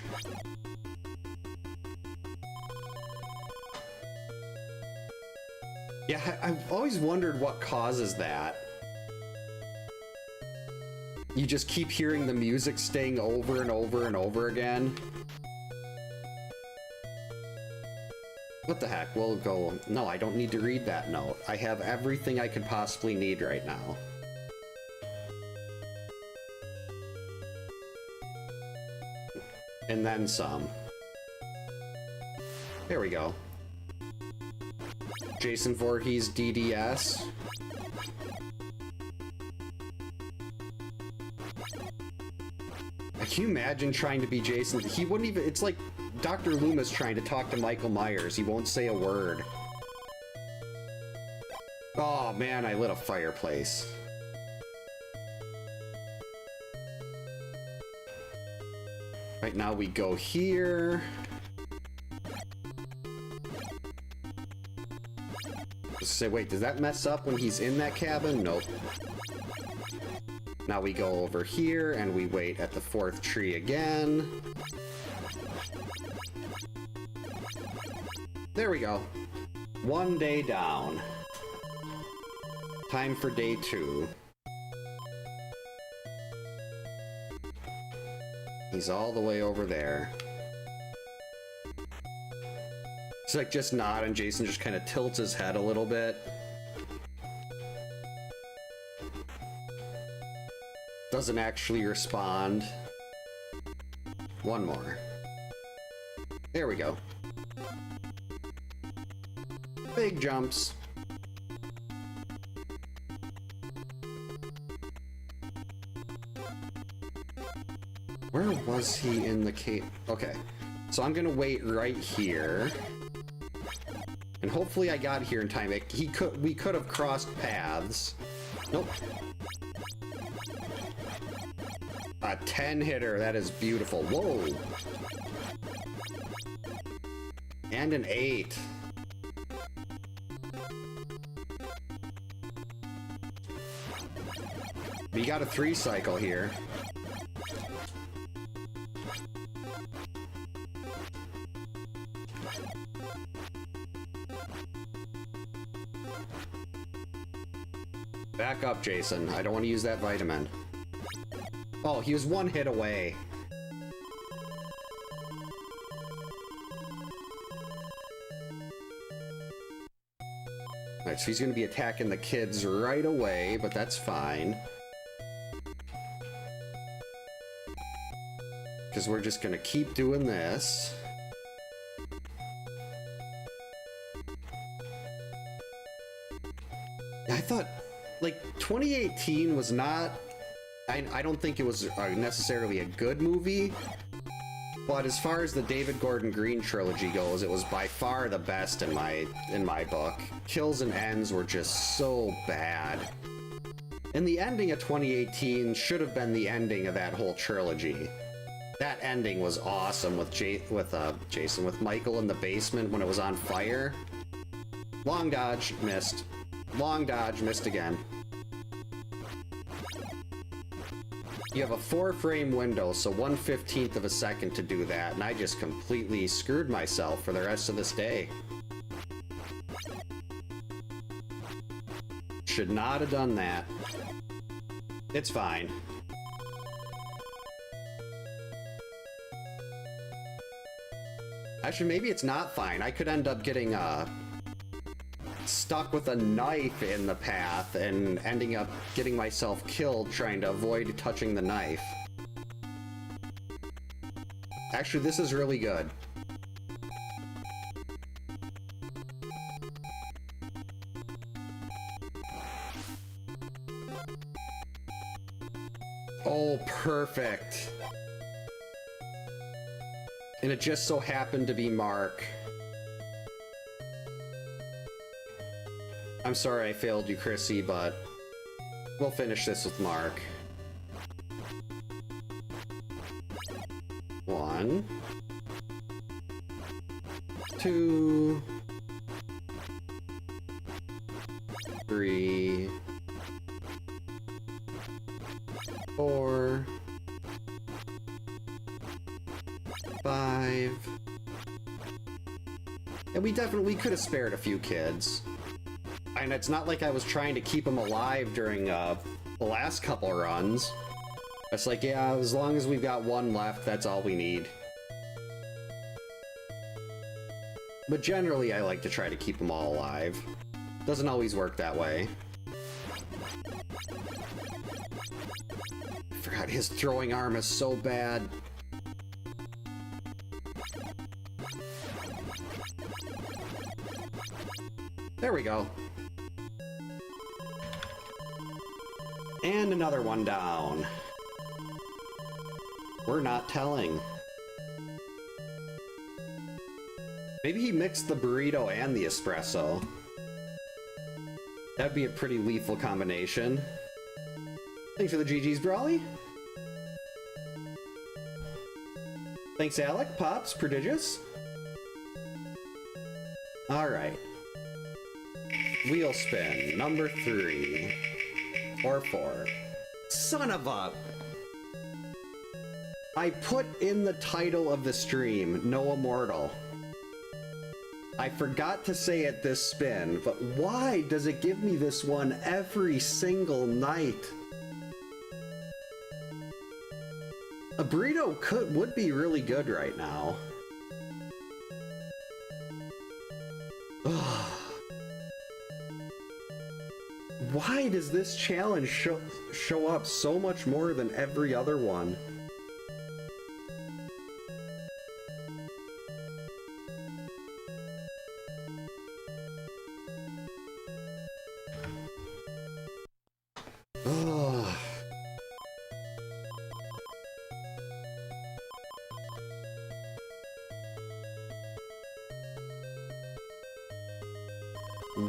Yeah, I've always wondered what causes that. You just keep hearing the music staying over and over and over again. What the heck? We'll go... No, I don't need to read that note. I have everything I could possibly need right now. And then some. There we go. Jason Voorhees DDS. Can you imagine trying to be Jason? He wouldn't even... It's like Dr. Loomis trying to talk to Michael Myers. He won't say a word. Oh man, I lit a fireplace. Right now we go here. Say, wait, does that mess up when he's in that cabin? Nope. Now we go over here and we wait at the 4th tree again. There we go. 1 day down. Time for day 2. He's all the way over there. It's like just nod and Jason just kind of tilts his head a little bit. Doesn't actually respond. One more. There we go. Big jumps. Where was he in the cave? Okay. So I'm gonna wait right here. And hopefully I got here in time. We could have crossed paths. Nope. A 10 hitter, that is beautiful. Whoa. And an 8. But you got a 3 cycle here. Back up, Jason. I don't want to use that vitamin. Oh, he was 1 hit away. Alright, so he's going to be attacking the kids right away, but that's fine. Because we're just going to keep doing this. I thought, like, 2018 was not... I don't think it was necessarily a good movie, but as far as the David Gordon Green trilogy goes, it was by far the best in my book. Kills and Ends were just so bad. And the ending of 2018 should have been the ending of that whole trilogy. That ending was awesome with Jason, with Michael in the basement when it was on fire. Long dodge, missed. Long dodge, missed again. You have a 4-frame window, so 1/15 of a second to do that, and I just completely screwed myself for the rest of this day. Should not have done that. It's fine. Actually, maybe it's not fine. I could end up getting, stuck with a knife in the path and ending up getting myself killed trying to avoid touching the knife. Actually, this is really good. Oh, perfect. And it just so happened to be Mark. I'm sorry I failed you, Chrissy, but we'll finish this with Mark. 1, 2, 3, 4, 5. And we could have spared a few kids. And it's not like I was trying to keep them alive during the last couple runs. It's like, yeah, as long as we've got 1 left, that's all we need. But generally, I like to try to keep them all alive. Doesn't always work that way. I forgot his throwing arm is so bad. There we go. And another one down. We're not telling. Maybe he mixed the burrito and the espresso. That'd be a pretty lethal combination. Thanks for the GG's, Brawly. Thanks, Alec, Pops, Prodigious. Alright. Wheel spin, number 3. Or 4. Son of a... I put in the title of the stream, no Immortal. I forgot to say it this spin, but why does it give me this one every single night? A burrito would be really good right now. Why does this challenge show up so much more than every other one? Ugh.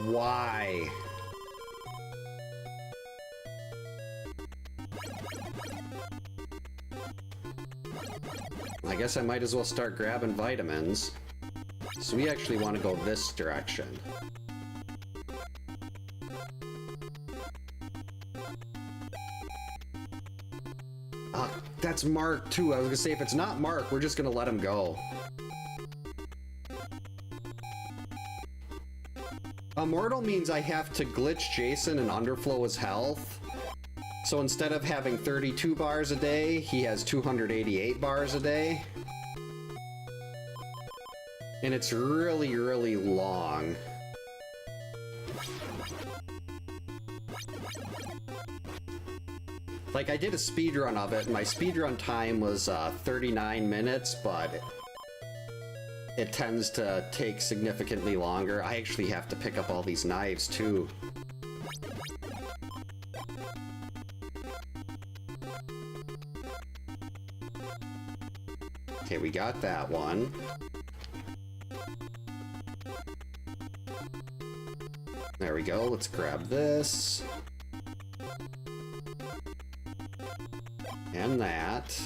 Why? I guess I might as well start grabbing vitamins. So we actually want to go this direction. Ah, that's Mark too. I was gonna say, if it's not Mark, we're just gonna let him go. Immortal means I have to glitch Jason and underflow his health. So instead of having 32 bars a day, he has 288 bars a day. And it's really, really long. Like, I did a speedrun of it, and my speedrun time was 39 minutes, but it tends to take significantly longer. I actually have to pick up all these knives, too. Okay, we got that one. There we go, let's grab this. And that.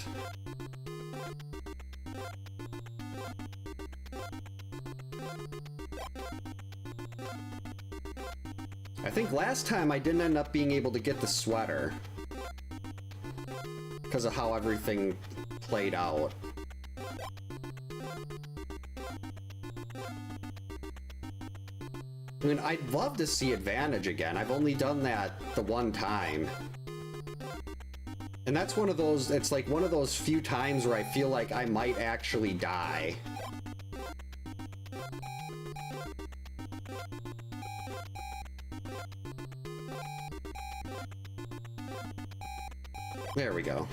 I think last time I didn't end up being able to get the sweater because of how everything played out. I mean, I'd love to see Advantage again. I've only done that the one time. And that's one of those, it's like one of those few times where I feel like I might actually die. There we go.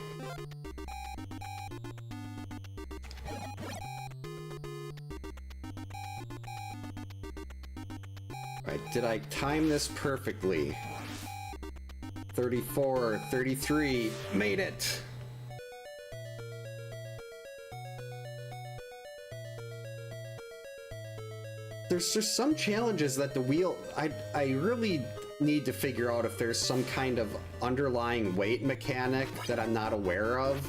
Right, did I time this perfectly? 34, 33, made it! There's just some challenges that the wheel... I really need to figure out if there's some kind of underlying weight mechanic that I'm not aware of.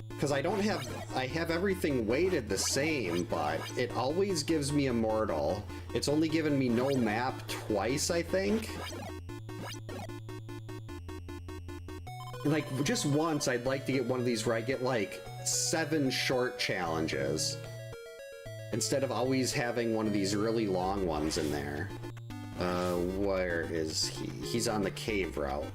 Because I have everything weighted the same, but it always gives me Immortal. It's only given me no map twice, I think. Like, just once, I'd like to get one of these where I get, like, 7 short challenges. Instead of always having one of these really long ones in there. Where is he? He's on the cave route.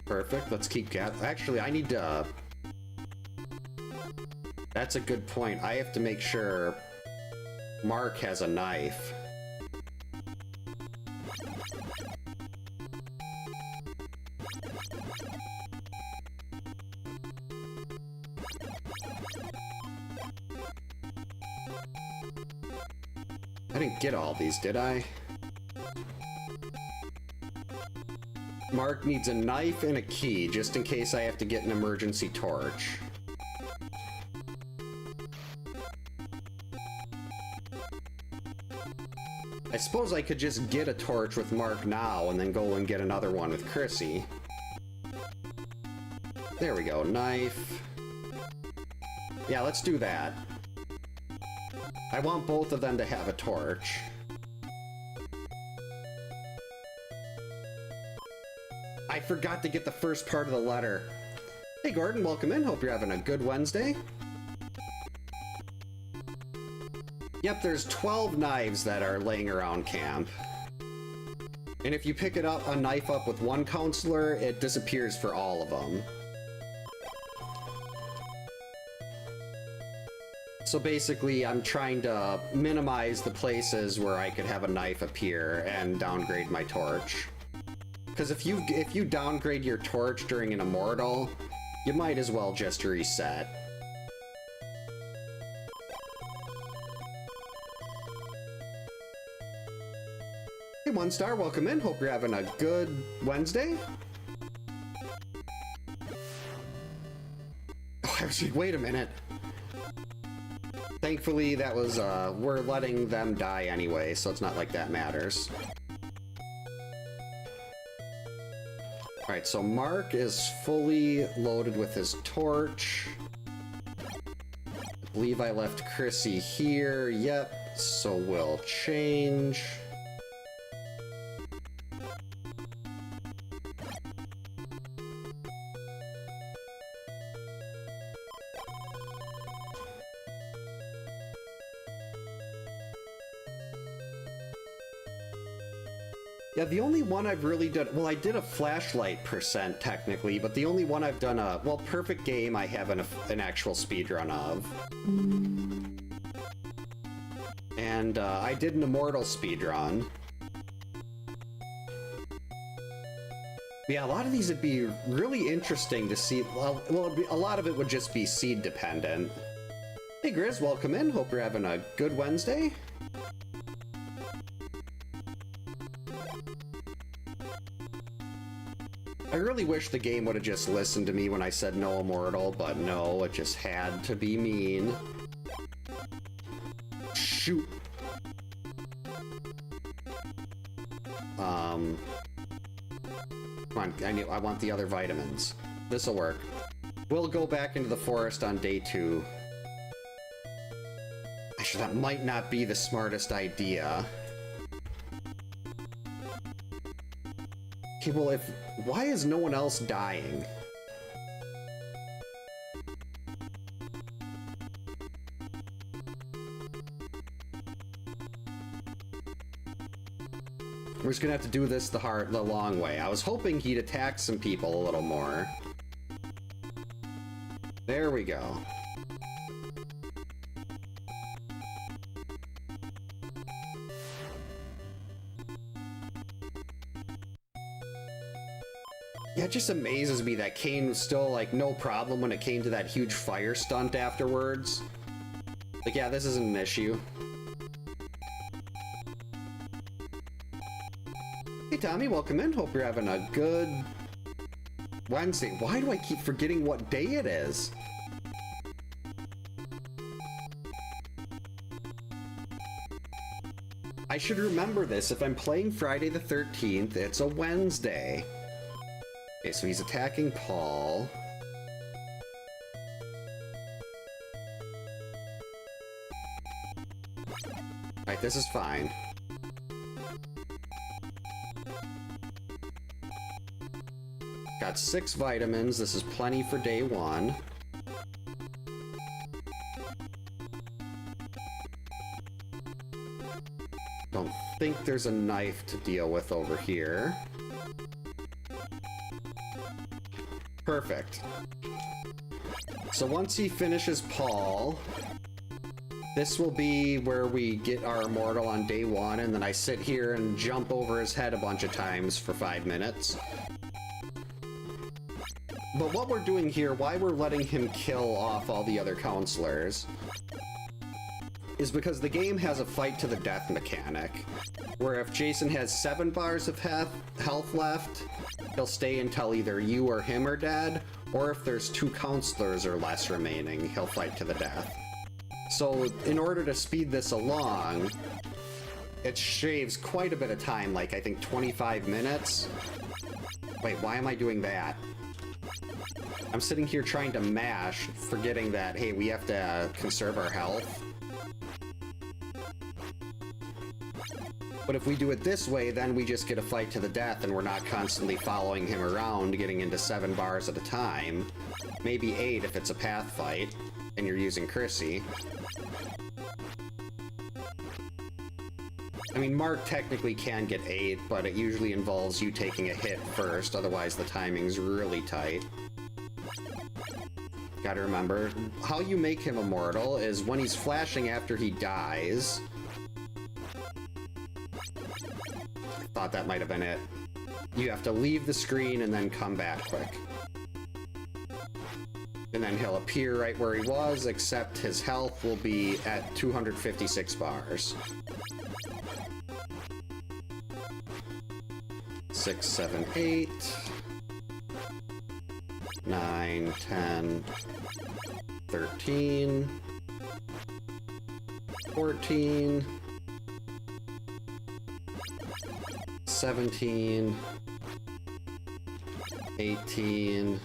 Perfect, let's keep actually, I need to... That's a good point. I have to make sure Mark has a knife. I didn't get all these, did I? Mark needs a knife and a key, just in case I have to get an emergency torch. I suppose I could just get a torch with Mark now and then go and get another one with Chrissy. There we go, knife. Yeah, let's do that. I want both of them to have a torch. I forgot to get the first part of the letter. Hey Gordon, welcome in. Hope you're having a good Wednesday. Yep, there's 12 knives that are laying around camp. And if you pick it up, a knife up with one counselor, it disappears for all of them. So basically, I'm trying to minimize the places where I could have a knife appear and downgrade my torch. Because if you downgrade your torch during an Immortal, you might as well just reset. Hey, 1 star, welcome in. Hope you're having a good Wednesday. Oh, I was like, wait a minute. Thankfully, that was, we're letting them die anyway, so it's not like that matters. Alright, so Mark is fully loaded with his torch. I believe I left Chrissy here. Yep, so we'll change. Yeah, the only one I've really done... Well, I did a flashlight percent, technically, but the only one I've done a... Well, perfect game I have an actual speedrun of. And I did an Immortal speedrun. Yeah, a lot of these would be really interesting to see... Well, a lot of it would just be seed dependent. Hey, Grizz, welcome in. Hope you're having a good Wednesday. I really wish the game would have just listened to me when I said no Immortal, but no, it just had to be mean. Shoot. Come on, I want the other vitamins. This'll work. We'll go back into the forest on day 2. Actually, that might not be the smartest idea. Okay, well, why is no one else dying? We're just gonna have to do this the long way. I was hoping he'd attack some people a little more. There we go. Yeah, it just amazes me that Kane was still, like, no problem when it came to that huge fire stunt afterwards. Like, yeah, this isn't an issue. Hey, Tommy, welcome in. Hope you're having a good Wednesday. Why do I keep forgetting what day it is? I should remember this. If I'm playing Friday the 13th, it's a Wednesday. Okay, so he's attacking Paul. Alright, this is fine. Got 6 vitamins. This is plenty for day 1. Don't think there's a knife to deal with over here. Perfect. So once he finishes Paul, this will be where we get our Immortal on day 1, and then I sit here and jump over his head a bunch of times for 5 minutes. But what we're doing here, why we're letting him kill off all the other counselors, is because the game has a fight to the death mechanic, where if Jason has 7 bars of health left, he'll stay until either you or him are dead, or if there's 2 counselors or less remaining, he'll fight to the death. So in order to speed this along, it shaves quite a bit of time, like I think 25 minutes. Wait, why am I doing that? I'm sitting here trying to mash, forgetting that, hey, we have to conserve our health. But if we do it this way, then we just get a fight to the death and we're not constantly following him around, getting into 7 bars at a time. Maybe 8 if it's a path fight, and you're using Chrissy. I mean, Mark technically can get 8, but it usually involves you taking a hit first, otherwise the timing's really tight. Gotta remember, how you make him immortal is when he's flashing after he dies. I thought that might have been it. You have to leave the screen and then come back quick. And then he'll appear right where he was, except his health will be at 256 bars. 6, 7, 8, 9, 10, 13, 14, 17, 18,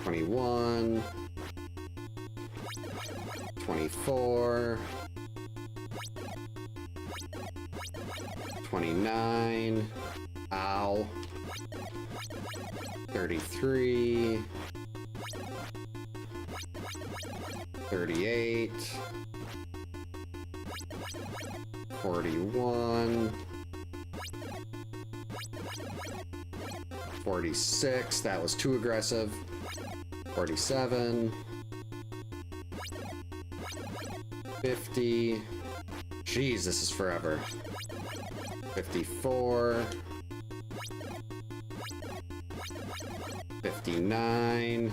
21, 24, 29, ow, 33, 38, 41, 46, that was too aggressive, 47, 50, jeez, this is forever, 54, 59,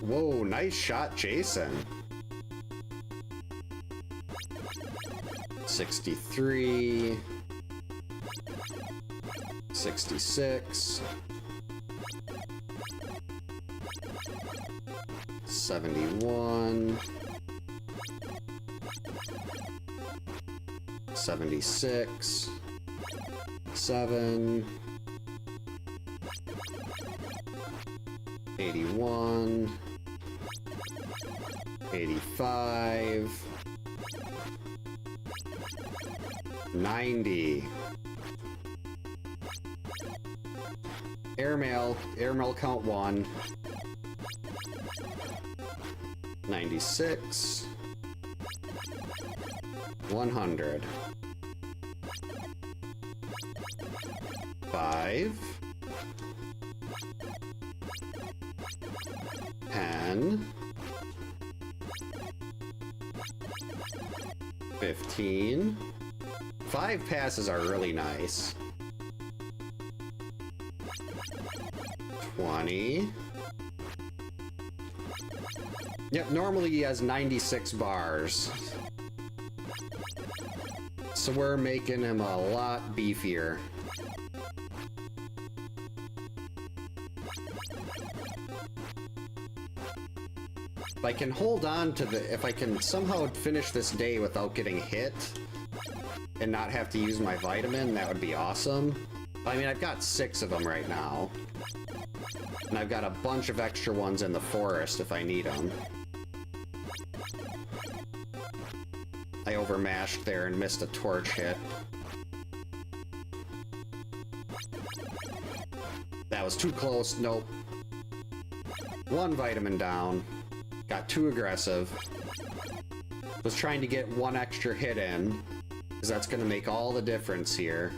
whoa, nice shot, Jason, 63, 66, 71, 76, 7, 81, 85, 90. Airmail count 1. 96. 100. 5. 10. 15. 5 passes are really nice. 20. Yep, normally he has 96 bars. So we're making him a lot beefier. If I can hold on to if I can somehow finish this day without getting hit and not have to use my vitamin, that would be awesome. I mean, I've got 6 of them right now. And I've got a bunch of extra ones in the forest if I need them. I overmashed there and missed a torch hit. That was too close. Nope. 1 vitamin down. Got too aggressive. Was trying to get 1 extra hit in, because that's going to make all the difference here.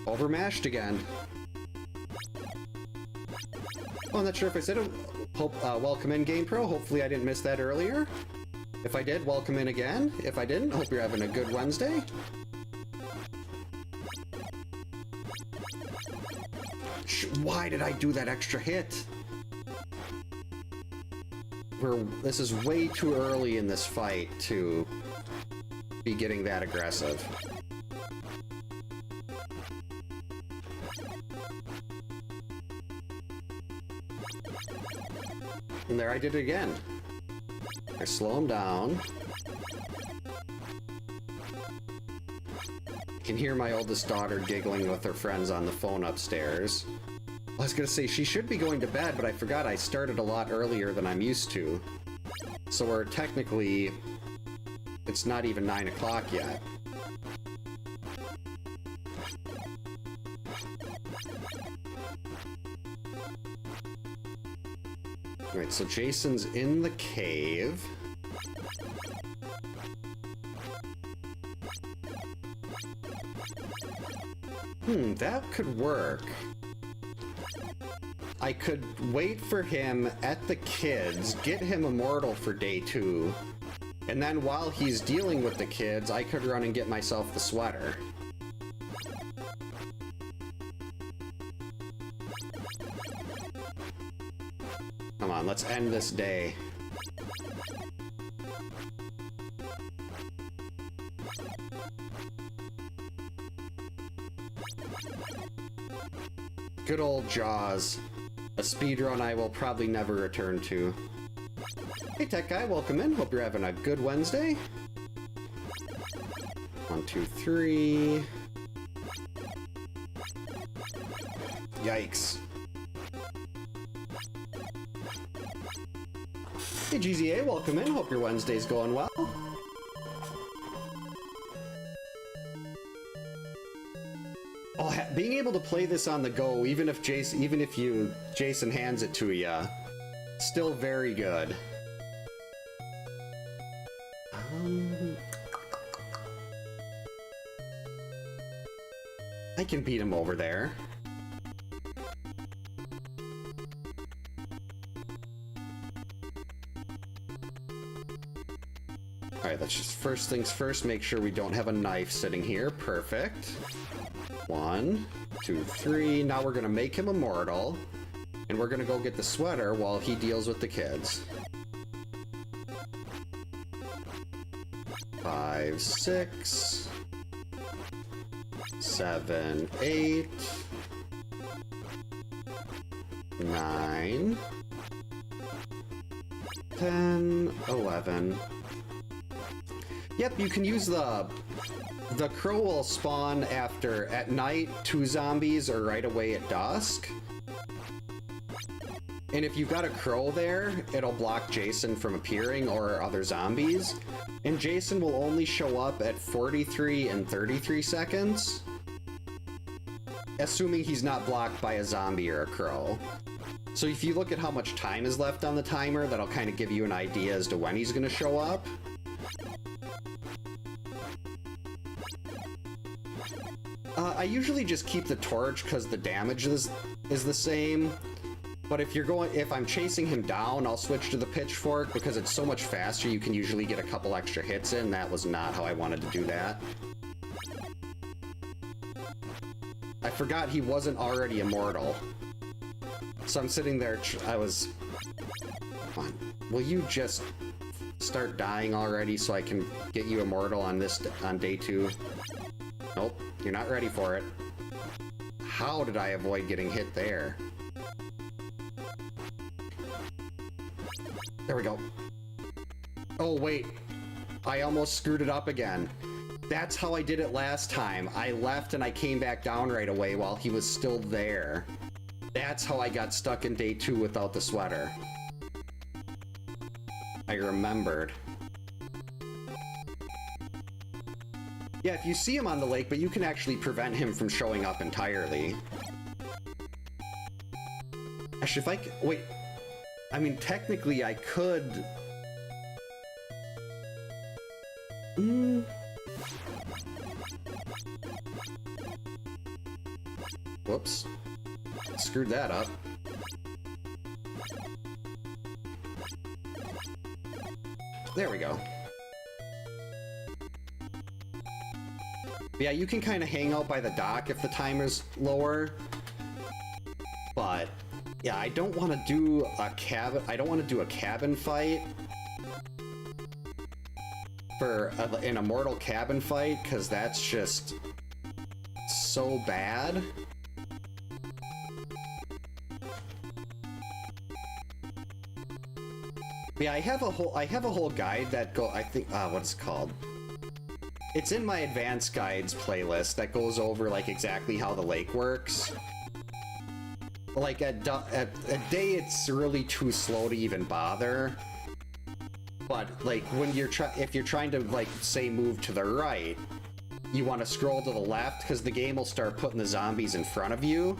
Overmashed again. Oh, I'm not sure if I said it. Welcome in, GamePro. Hopefully I didn't miss that earlier. If I did, welcome in again. If I didn't, hope you're having a good Wednesday. Why did I do that extra hit? This is way too early in this fight to be getting that aggressive. And there I did it again. I slow him down. I can hear my oldest daughter giggling with her friends on the phone upstairs. I was gonna say, she should be going to bed, but I forgot I started a lot earlier than I'm used to. So we're technically... it's not even 9 o'clock yet. Alright, so Jason's in the cave. That could work. I could wait for him at the kids, get him Immortal for day 2, and then while he's dealing with the kids, I could run and get myself the sweater. Come on, let's end this day. Good old Jaws. A speedrun I will probably never return to. Hey Tech Guy, welcome in. Hope you're having a good Wednesday. 1, 2, 3. Yikes. Hey GZA, welcome in. Hope your Wednesday's going well. Oh, being able to play this on the go, even if Jason hands it to you, still very good. I can beat him over there. Alright, let's just first things first, make sure we don't have a knife sitting here. Perfect. 1, 2, 3. Now we're gonna make him Immortal, and we're gonna go get the sweater while he deals with the kids. 5, 6, 7, 8, 9, 10, 11. Yep, you can use the crow will spawn at night, 2 zombies, or right away at dusk. And if you've got a crow there, it'll block Jason from appearing or other zombies. And Jason will only show up at 43 and 33 seconds. Assuming he's not blocked by a zombie or a crow. So if you look at how much time is left on the timer, that'll kind of give you an idea as to when he's going to show up. I usually just keep the torch because the damage is the same. But if I'm chasing him down, I'll switch to the pitchfork because it's so much faster. You can usually get a couple extra hits in. That was not how I wanted to do that. I forgot he wasn't already Immortal. So I'm sitting there, come on, will you just start dying already so I can get you Immortal on day 2? Nope, you're not ready for it. How did I avoid getting hit there? There we go. Oh wait, I almost screwed it up again. That's how I did it last time. I left and I came back down right away while he was still there. That's how I got stuck in day 2 without the sweater. I remembered. Yeah, if you see him on the lake, but you can actually prevent him from showing up entirely. Actually, wait. I mean, technically I could... Whoops. Screwed that up. There we go. Yeah, you can kind of hang out by the dock if the timer's lower. But yeah, I don't want to do a cabin fight for an Immortal cabin fight, because that's just so bad. Yeah, I have a whole guide that I think, what's it called? It's in my advanced guides playlist that goes over like exactly how the lake works. Like at day, it's really too slow to even bother. But like when if you're trying to like say move to the right, you want to scroll to the left because the game will start putting the zombies in front of you.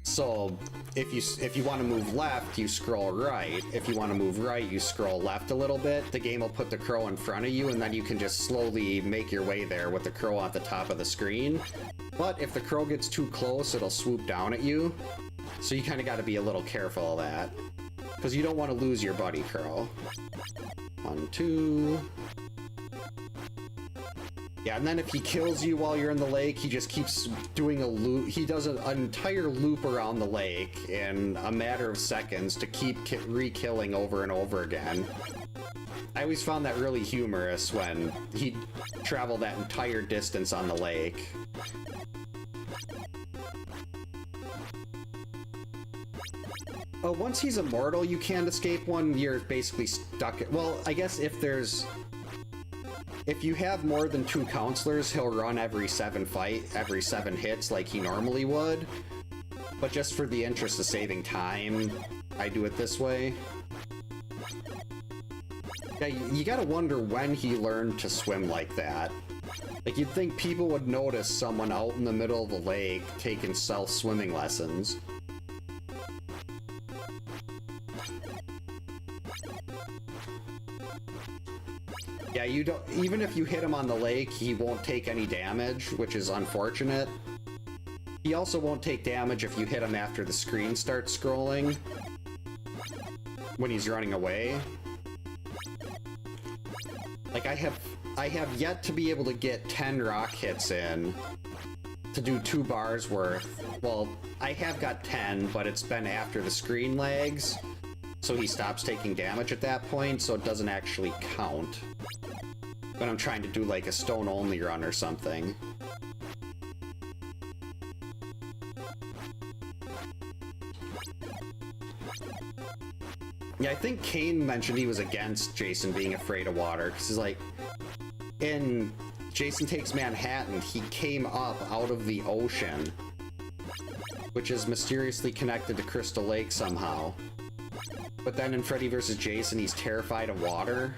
So if you want to move left, you scroll right. If you want to move right, you scroll left a little bit. The game will put the crow in front of you, and then you can just slowly make your way there with the crow at the top of the screen. But if the crow gets too close, it'll swoop down at you. So you kind of got to be a little careful of that, because you don't want to lose your buddy crow. 1, 2... Yeah, and then if he kills you while you're in the lake, he just keeps doing a loop. He does an entire loop around the lake in a matter of seconds to keep re-killing over and over again. I always found that really humorous when he'd travel that entire distance on the lake. Oh, once he's immortal, you can't escape one. You're basically stuck. Well, I guess if you have more than 2 counselors, he'll run every 7 hits like he normally would. But just for the interest of saving time, I do it this way. Yeah, you gotta wonder when he learned to swim like that. Like, you'd think people would notice someone out in the middle of the lake taking self-swimming lessons. Yeah, you don't. Even if you hit him on the lake, he won't take any damage, which is unfortunate. He also won't take damage if you hit him after the screen starts scrolling, when he's running away. Like, I have yet to be able to get 10 rock hits in to do 2 bars worth. Well, I have got 10, but it's been after the screen lags, so he stops taking damage at that point, so it doesn't actually count when I'm trying to do like a stone-only run or something. Yeah, I think Kane mentioned he was against Jason being afraid of water, because he's like, in Jason Takes Manhattan, he came up out of the ocean, which is mysteriously connected to Crystal Lake somehow. But then in Freddy vs. Jason, he's terrified of water.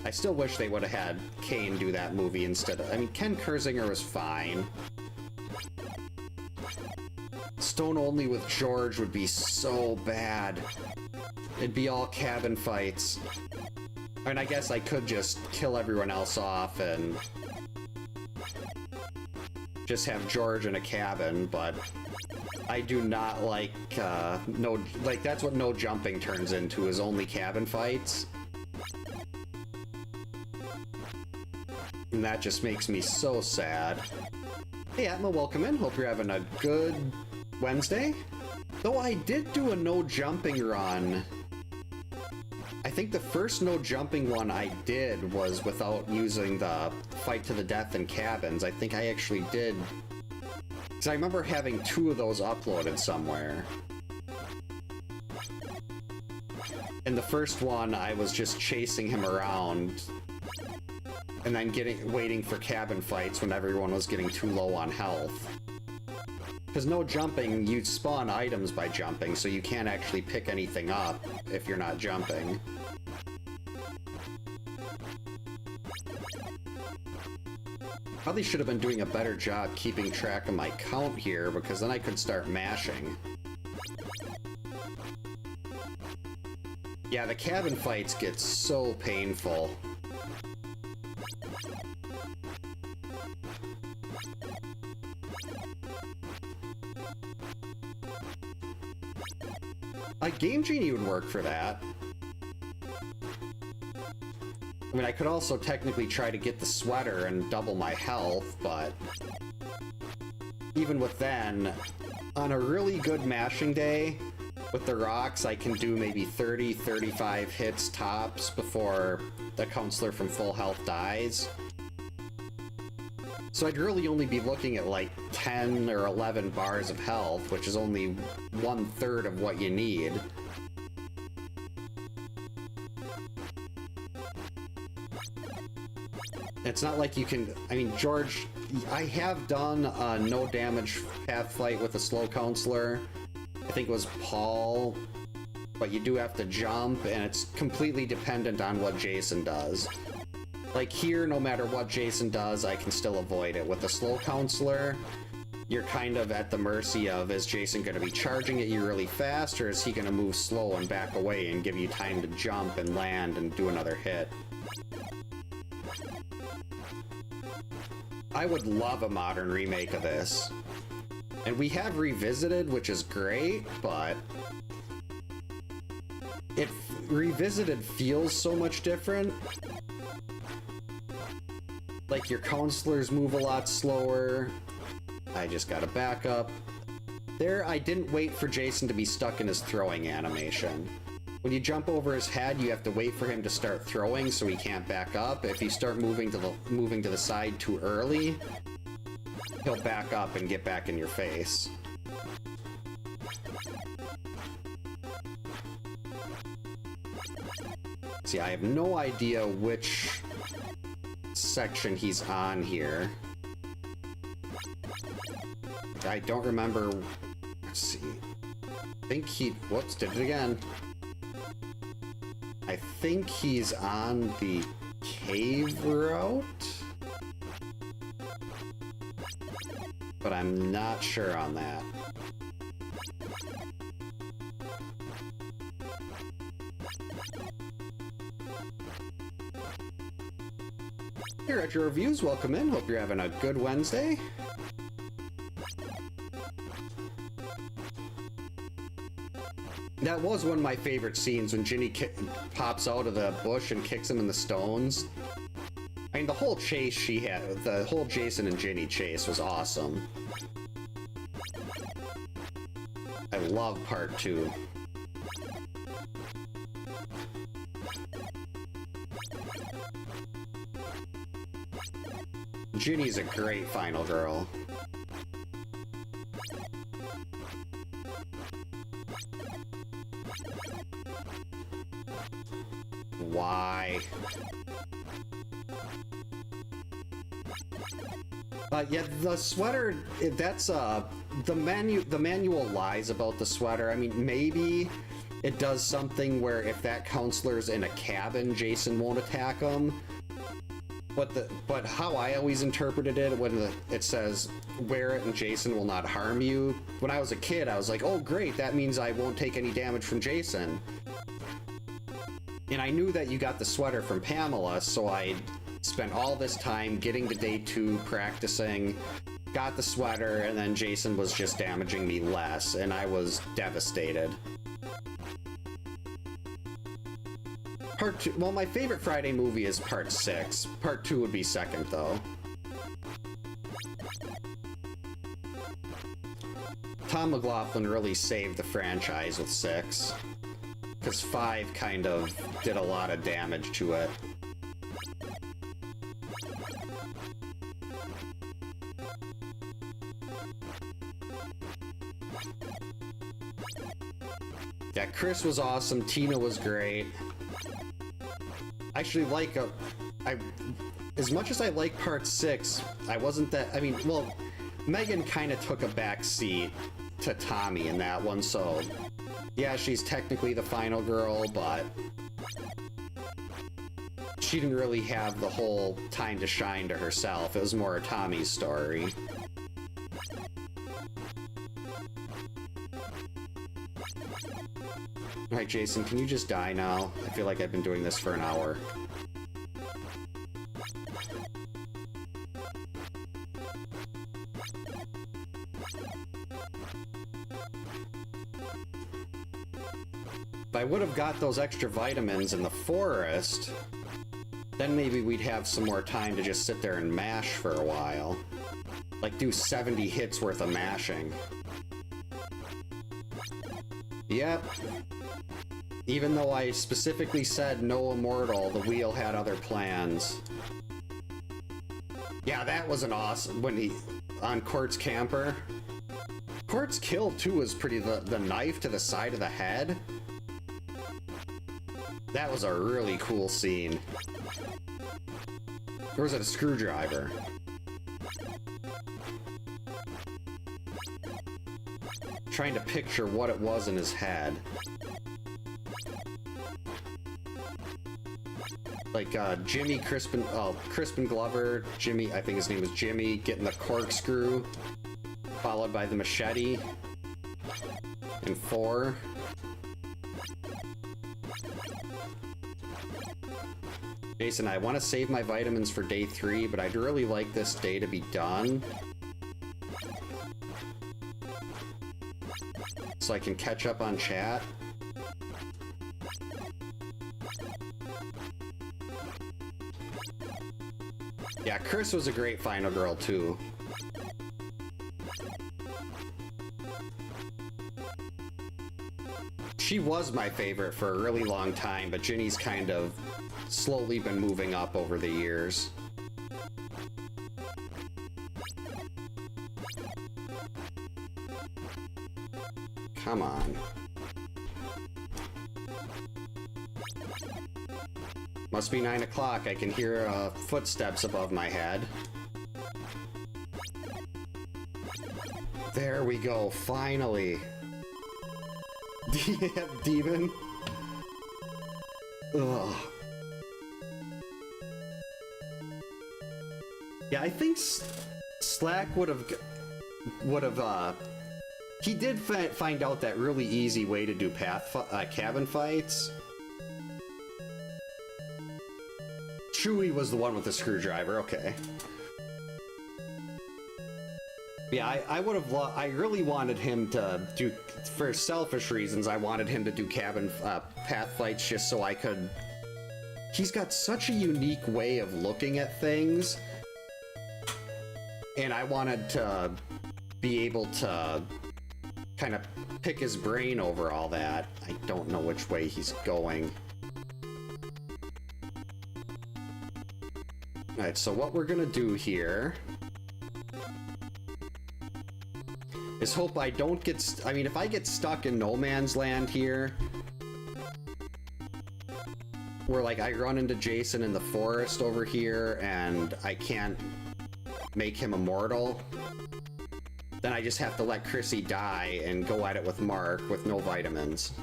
I still wish they would have had Kane do that movie instead of... I mean, Ken Kersinger was fine. Stone Only with George would be so bad. It'd be all cabin fights. I mean, I guess I could just kill everyone else off and just have George in a cabin, but I do not like, that's what no jumping turns into, is only cabin fights. And that just makes me so sad. Hey Atma, welcome in. Hope you're having a good Wednesday. Though I did do a no jumping run. I think the first no jumping one I did was without using the fight to the death in cabins. I think I actually did. Because I remember having 2 of those uploaded somewhere. In the first one, I was just chasing him around and then waiting for cabin fights when everyone was getting too low on health. Because no jumping, you spawn items by jumping, so you can't actually pick anything up if you're not jumping. Probably should have been doing a better job keeping track of my count here, because then I could start mashing. Yeah, the cabin fights get so painful. A Game Genie would work for that. I mean, I could also technically try to get the sweater and double my health, but even with then, on a really good mashing day, with the rocks, I can do maybe 30, 35 hits tops before the counselor from full health dies. So I'd really only be looking at like 10 or 11 bars of health, which is only 1/3 of what you need. It's not like you can... I mean, George, I have done a no damage path fight with a slow counselor. I think it was Paul, but you do have to jump, and it's completely dependent on what Jason does. Like here, no matter what Jason does, I can still avoid it. With the slow counselor, you're kind of at the mercy of, is Jason going to be charging at you really fast, or is he going to move slow and back away and give you time to jump and land and do another hit? I would love a modern remake of this. And we have Revisited, which is great, but it Revisited feels so much different. Like, your counselors move a lot slower. I just gotta back up. There, I didn't wait for Jason to be stuck in his throwing animation. When you jump over his head, you have to wait for him to start throwing so he can't back up. If you start moving to the side too early, he'll back up and get back in your face. See, I have no idea which section he's on here. I don't remember. Let's see. I think he... Whoops, did it again. I think he's on the cave route, but I'm not sure on that. Here at your reviews, welcome in. Hope you're having a good Wednesday. That was one of my favorite scenes when Ginny pops out of the bush and kicks him in the stones. I mean, the whole chase she had, the whole Jason and Ginny chase was awesome. I love part 2. Ginny's a great final girl. Why? Yeah, the sweater, that's, the manual lies about the sweater. I mean, maybe it does something where if that counselor's in a cabin, Jason won't attack him. But how I always interpreted it when it says, wear it and Jason will not harm you. When I was a kid, I was like, oh great, that means I won't take any damage from Jason. And I knew that you got the sweater from Pamela, so I spent all this time getting to day 2, practicing, got the sweater, and then Jason was just damaging me less, and I was devastated. Part 2, well, my favorite Friday movie is part 6. Part 2 would be second, though. Tom McLaughlin really saved the franchise with 6. Because 5 kind of did a lot of damage to it. Yeah, Chris was awesome, Tina was great. I actually like as much as I like part 6, I wasn't that, I mean, well, Megan kind of took a back seat to Tommy in that one, so yeah, she's technically the final girl, but she didn't really have the whole time to shine to herself. It was more Tommy's story. Alright, Jason, can you just die now? I feel like I've been doing this for an hour. If I would have got those extra vitamins in the forest, then maybe we'd have some more time to just sit there and mash for a while. Like, do 70 hits worth of mashing. Yep. Even though I specifically said no Immortal, the wheel had other plans. Yeah, that was an awesome when he on Quartz Camper. Quartz Kill too was pretty. The knife to the side of the head. That was a really cool scene. Or was it a screwdriver? Trying to picture what it was in his head. Like Jimmy Crispin Glover, Jimmy, I think his name was Jimmy, getting the corkscrew, followed by the machete in 4. Jason, I want to save my vitamins for day 3, but I'd really like this day to be done so I can catch up on chat. Yeah, Chris was a great final girl too. She was my favorite for a really long time, but Ginny's kind of slowly been moving up over the years. Come on. Must be 9 o'clock. I can hear footsteps above my head. There we go, finally. Demon. Ugh. Yeah, I think Slack would have, he did find out that really easy way to do cabin fights. Chewie was the one with the screwdriver, okay. Yeah, I would have, I really wanted him to do, for selfish reasons, I wanted him to do path fights just so I could, he's got such a unique way of looking at things. And I wanted to be able to kind of pick his brain over all that. I don't know which way he's going. Alright, so what we're gonna do here is hope I don't get... I mean, if I get stuck in no man's land here, where, like, I run into Jason in the forest over here and I can't make him immortal, then I just have to let Chrissy die and go at it with Mark with no vitamins.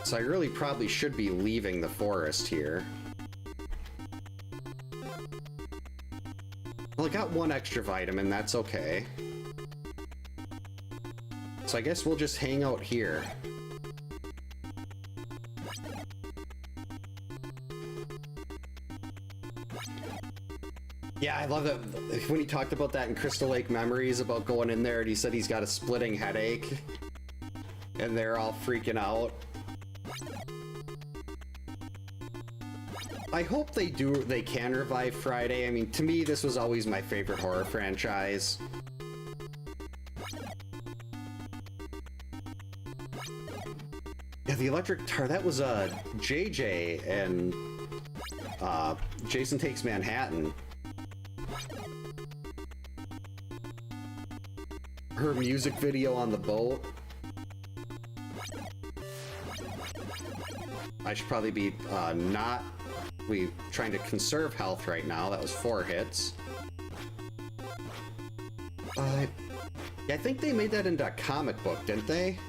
So I really probably should be leaving the forest here. Well, I got 1 extra vitamin, that's okay. So I guess we'll just hang out here. Yeah, I love that when he talked about that in Crystal Lake Memories about going in there and he said he's got a splitting headache and they're all freaking out. I hope they can revive Friday. I mean, to me, this was always my favorite horror franchise. Yeah, the electric tar, that was JJ and Jason Takes Manhattan. Her music video on the boat. I should probably be trying to conserve health right now. That was 4 hits. Yeah, I think they made that into a comic book, didn't they?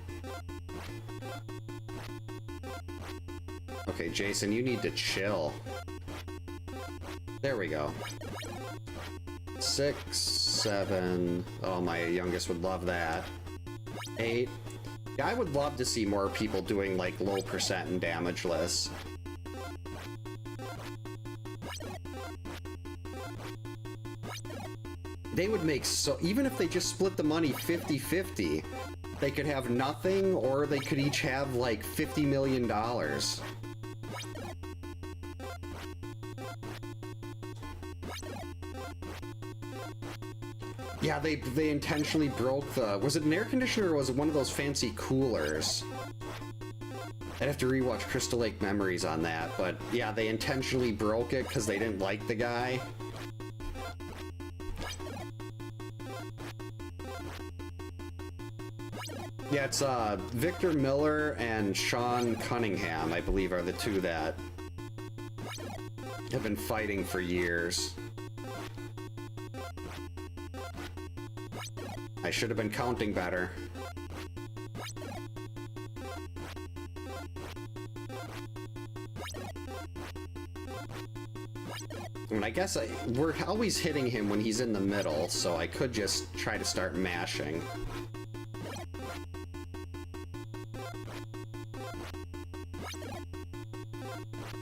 Okay, Jason, you need to chill. There we go. 6, 7. Oh, my youngest would love that. 8. Yeah, I would love to see more people doing, like, low percent and damageless. They would make so... Even if they just split the money 50-50, they could have nothing, or they could each have, like, $50 million. Yeah, they intentionally broke the... Was it an air conditioner or was it one of those fancy coolers? I'd have to rewatch Crystal Lake Memories on that, but yeah, they intentionally broke it because they didn't like the guy. Yeah, it's Victor Miller and Sean Cunningham, I believe, are the two that have been fighting for years. I should have been counting better. I mean, I guess we're always hitting him when he's in the middle, so I could just try to start mashing.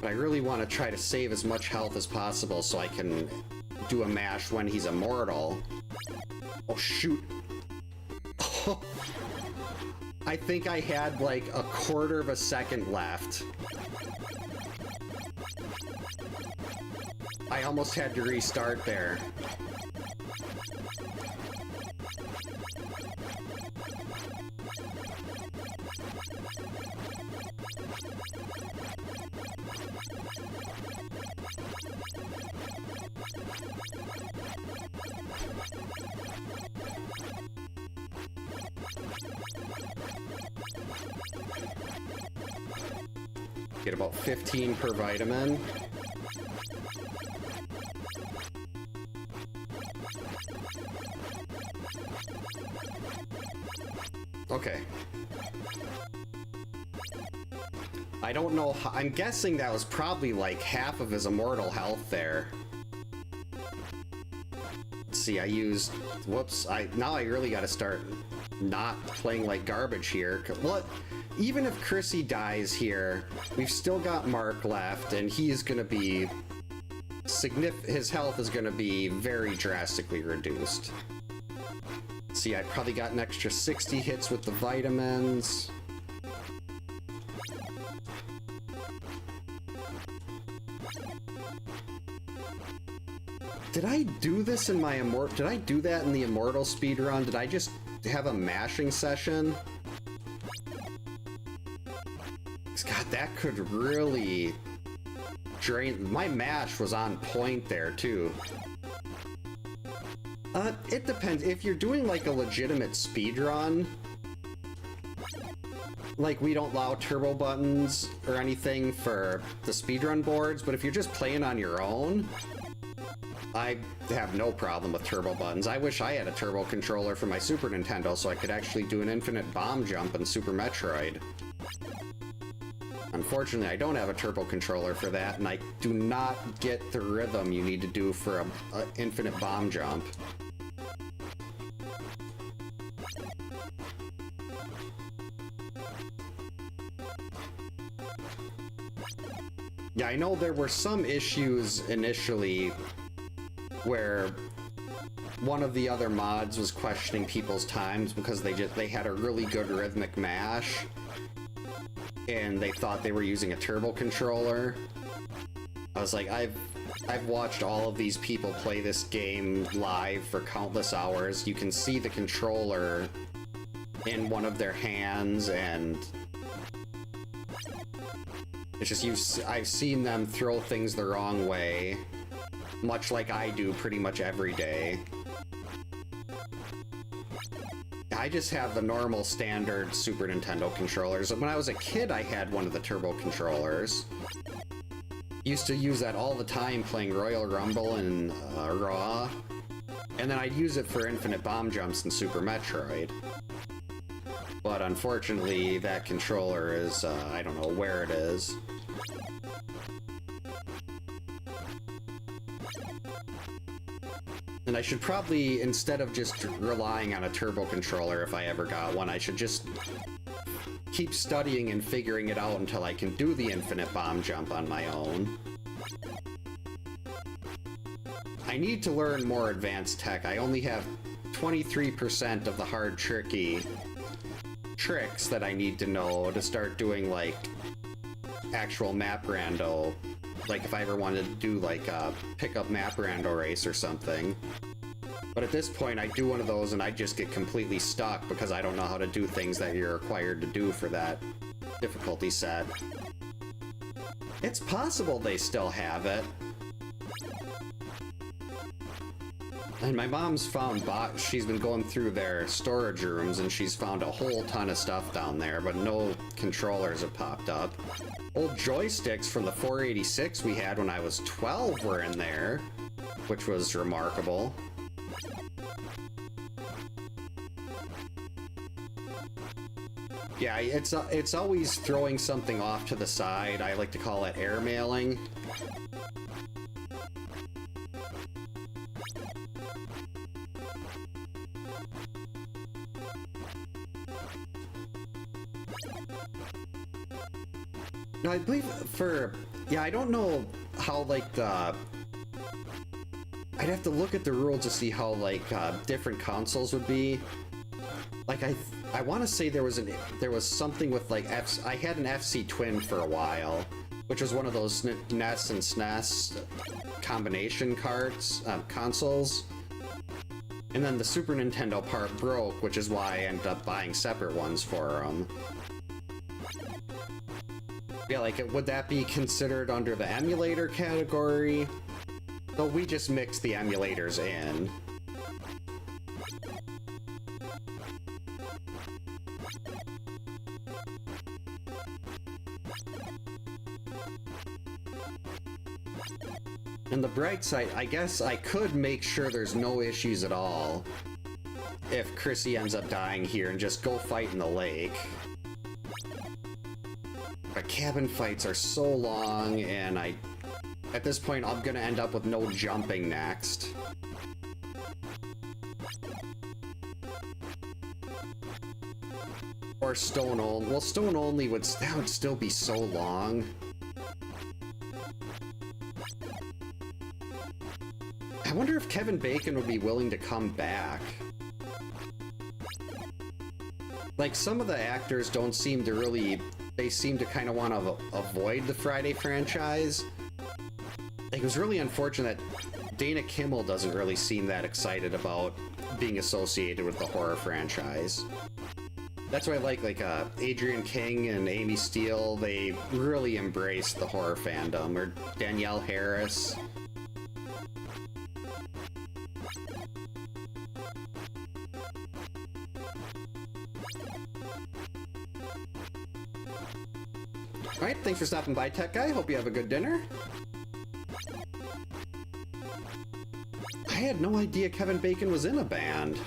But I really want to try to save as much health as possible so I can do a mash when he's immortal. Oh, shoot. Oh. I think I had like a quarter of a second left. I almost had to restart there. Get about 15 per vitamin. Okay. I don't know how, I'm guessing that was probably like half of his immortal health there. Let's see, I used, whoops, now I really gotta start not playing like garbage here. What? Even if Chrissy dies here, we've still got Mark left, and he's gonna be his health is gonna be very drastically reduced. See, I probably got an extra 60 hits with the vitamins. Did I do this in my did I do that in the Immortal speedrun? Did I just have a mashing session? God, that could really drain. My mash was on point there too. It depends. If you're doing like a legitimate speedrun, like we don't allow turbo buttons or anything for the speedrun boards, but if you're just playing on your own, I have no problem with turbo buttons. I wish I had a turbo controller for my Super Nintendo so I could actually do an infinite bomb jump in Super Metroid. Unfortunately, I don't have a turbo controller for that, and I do not get the rhythm you need to do for an infinite bomb jump. Yeah, I know there were some issues initially where one of the other mods was questioning people's times because they had a really good rhythmic mash, and they thought they were using a turbo controller. I was like, I've watched all of these people play this game live for countless hours. You can see the controller in one of their hands, and it's just I've seen them throw things the wrong way, much like I do pretty much every day. I just have the normal standard Super Nintendo controllers. When I was a kid, I had one of the turbo controllers. Used to use that all the time playing Royal Rumble and Raw. And then I'd use it for infinite bomb jumps in Super Metroid. But unfortunately, that controller is, I don't know where it is. And I should probably, instead of just relying on a turbo controller if I ever got one, I should just keep studying and figuring it out until I can do the infinite bomb jump on my own. I need to learn more advanced tech. I only have 23% of the hard tricky tricks that I need to know to start doing like actual map rando. Like if I ever wanted to do like a pickup map rando race or something. But at this point I do one of those and I just get completely stuck because I don't know how to do things that you're required to do for that difficulty set. It's possible they still have it. And my mom's found she's been going through their storage rooms and she's found a whole ton of stuff down there, but no controllers have popped up. Old joysticks from the 486 we had when I was 12 were in there, which was remarkable. Yeah, it's always throwing something off to the side. I like to call it airmailing. No, I believe yeah, I don't know how, like, I'd have to look at the rules to see how, like, different consoles would be. Like, I want to say there was something with, like, I had an FC Twin for a while, which was one of those NES and SNES combination consoles. And then the Super Nintendo part broke, which is why I ended up buying separate ones for them. Yeah, like, would that be considered under the emulator category? So we just mixed the emulators in. And the bright side, I guess I could make sure there's no issues at all if Chrissy ends up dying here and just go fight in the lake. But cabin fights are so long, and at this point, I'm gonna end up with no jumping next. Or stone only. Well, stone only would still be so long. I wonder if Kevin Bacon would be willing to come back. Like, some of the actors don't seem to really... They seem to kind of want to avoid the Friday franchise. It was really unfortunate that Dana Kimmel doesn't really seem that excited about being associated with the horror franchise. That's why I like Adrian King and Amy Steele. They really embraced the horror fandom. Or Danielle Harris. Alright, thanks for stopping by, Tech Guy. Hope you have a good dinner. I had no idea Kevin Bacon was in a band.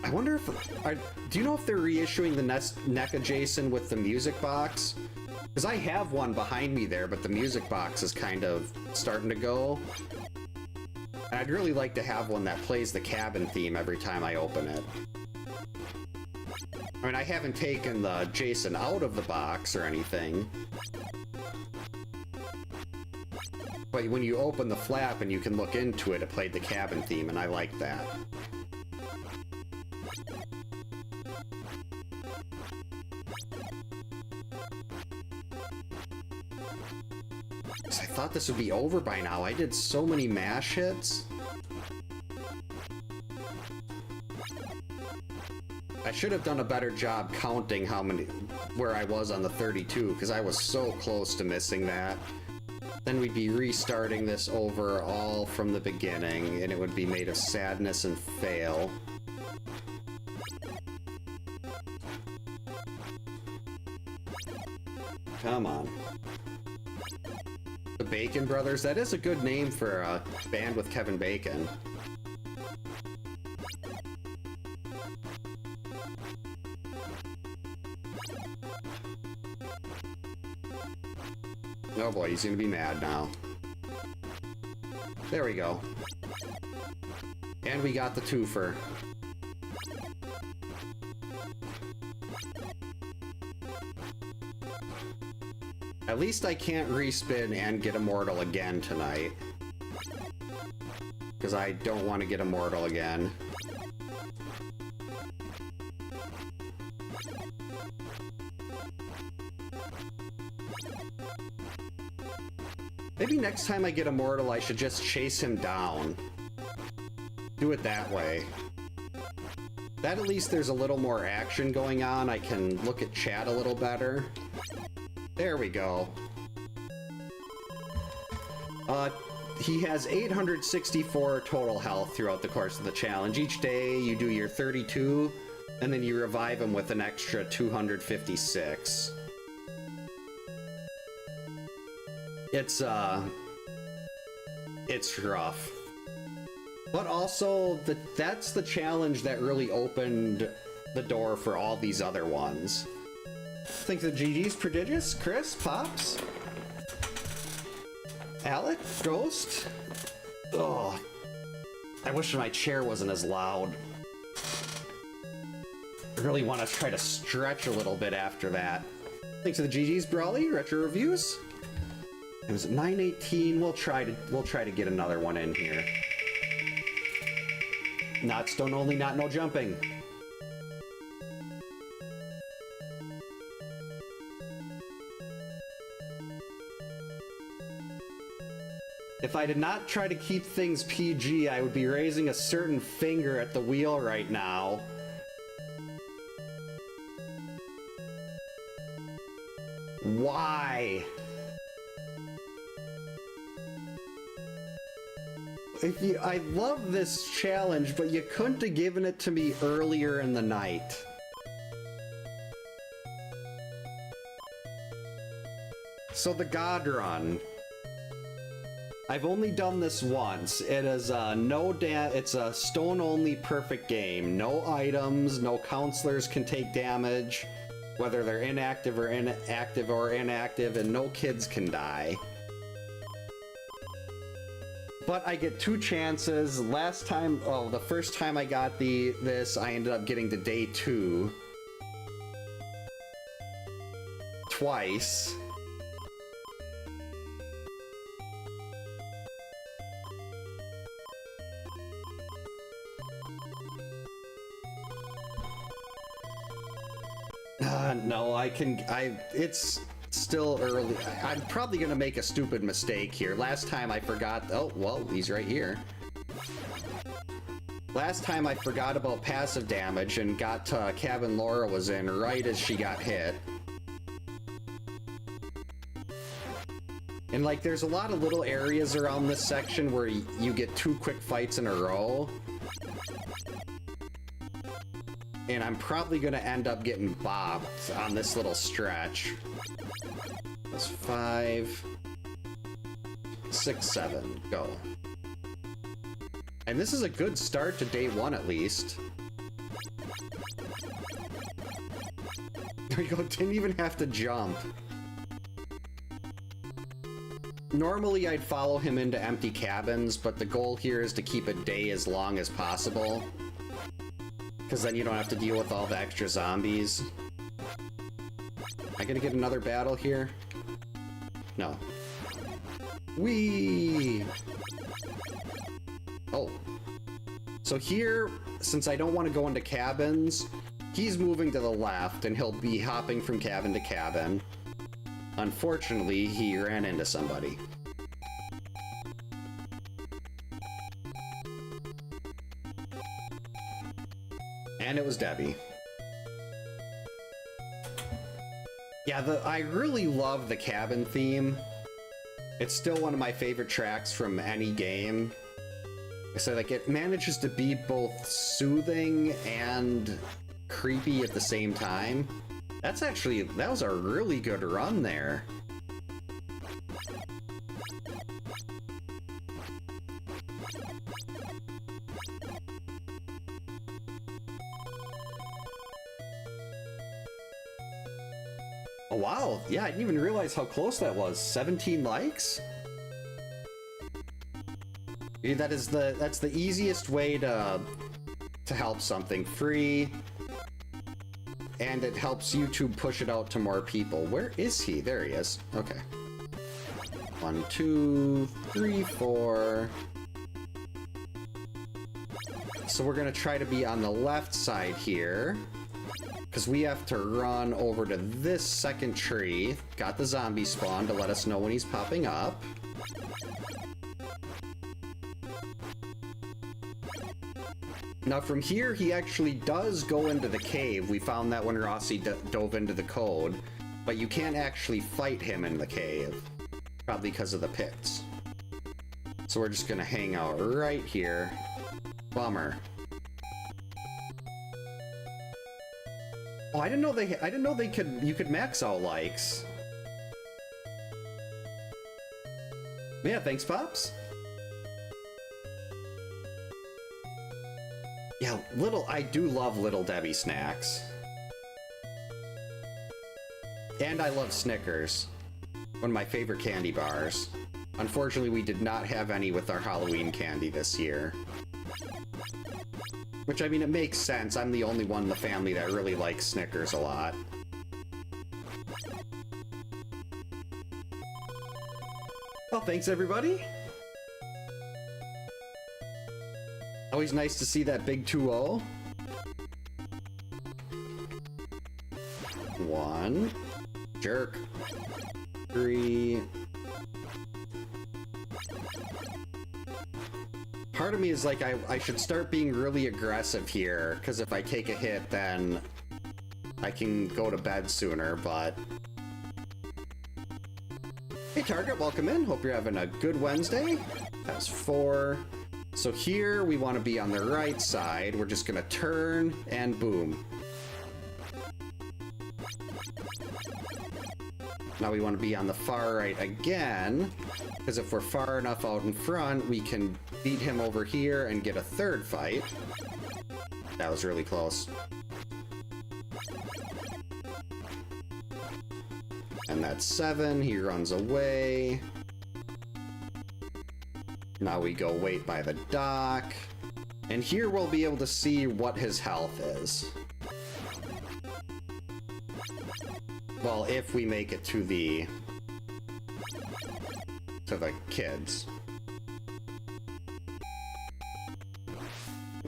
I wonder if... do you know if they're reissuing the NECA Jason with the music box? Because I have one behind me there, but the music box is kind of starting to go. And I'd really like to have one that plays the cabin theme every time I open it. I mean, I haven't taken the Jason out of the box or anything. But when you open the flap and you can look into it, it played the cabin theme, and I like that. I thought this would be over by now. I did so many MASH hits. I should have done a better job counting where I was on the 32, because I was so close to missing that. Then we'd be restarting this over all from the beginning, and it would be made of sadness and fail. Come on. The Bacon Brothers, that is a good name for a band with Kevin Bacon. Oh boy, he's gonna be mad now. There we go. And we got the twofer. At least I can't respin and get Immortal again tonight. Because I don't want to get Immortal again. Maybe next time I get Immortal, I should just chase him down. Do it that way. That at least there's a little more action going on. I can look at chat a little better. There we go. He has 864 total health throughout the course of the challenge. Each day you do your 32, and then you revive him with an extra 256. It's rough. But also, that's the challenge that really opened the door for all these other ones. Think the GG's prodigious? Chris? Pops? Alec? Ghost? Oh, I wish my chair wasn't as loud. I really want to try to stretch a little bit after that. Thanks to the GG's, Brawly. Retro reviews. It was at 9:18. We'll try to get another one in here. Not stone only, not no jumping. If I did not try to keep things PG, I would be raising a certain finger at the wheel right now. Why? I love this challenge, but you couldn't have given it to me earlier in the night. So the God Run. I've only done this once. It is it's a stone only perfect game. No items, no counselors can take damage, whether they're inactive, and no kids can die. But I get 2 chances. Last time, the first time I got this, I ended up getting to day 2. Twice. No, it's still early. I'm probably gonna make a stupid mistake here. Last time I forgot, oh, well, he's right here. Last time I forgot about passive damage and got to Cabin Laura was in right as she got hit. And like, there's a lot of little areas around this section where you get 2 quick fights in a row. And I'm probably gonna end up getting bobbed on this little stretch. That's 5, 6, 7, go. And this is a good start to day 1 at least. There you go, didn't even have to jump. Normally I'd follow him into empty cabins, but the goal here is to keep a day as long as possible. Because then you don't have to deal with all the extra zombies. Am I gonna get another battle here? No. Whee! Oh. So here, since I don't want to go into cabins, he's moving to the left and he'll be hopping from cabin to cabin. Unfortunately, he ran into somebody. And it was Debbie. Yeah, I really love the cabin theme. It's still one of my favorite tracks from any game. So like, it manages to be both soothing and creepy at the same time. That was a really good run there. Oh, wow. Yeah, I didn't even realize how close that was. 17 likes? That's the easiest way to help something. Free. And it helps YouTube push it out to more people. Where is he? There he is. Okay. 1, 2, 3, 4. So we're gonna try to be on the left side here. Because we have to run over to this second tree. Got the zombie spawn to let us know when he's popping up. Now from here, he actually does go into the cave. We found that when Rossi dove into the code, but you can't actually fight him in the cave, probably because of the pits. So we're just gonna hang out right here. Bummer. Oh, I didn't know you could max out likes. Yeah, thanks, Pops. Yeah, I do love Little Debbie snacks. And I love Snickers. One of my favorite candy bars. Unfortunately, we did not have any with our Halloween candy this year. Which, I mean, it makes sense. I'm the only one in the family that really likes Snickers a lot. Well, thanks, everybody. Always nice to see that big 2-0. 1. Jerk. 3. Part of me is like, I should start being really aggressive here, because if I take a hit, then I can go to bed sooner, but... Hey, Target, welcome in. Hope you're having a good Wednesday. That's 4. So here, we want to be on the right side. We're just going to turn, and boom. Now we want to be on the far right again, because if we're far enough out in front, we can beat him over here and get a third fight. That was really close. And that's 7. He runs away. Now we go wait by the dock. And here we'll be able to see what his health is. Well, if we make it to the kids.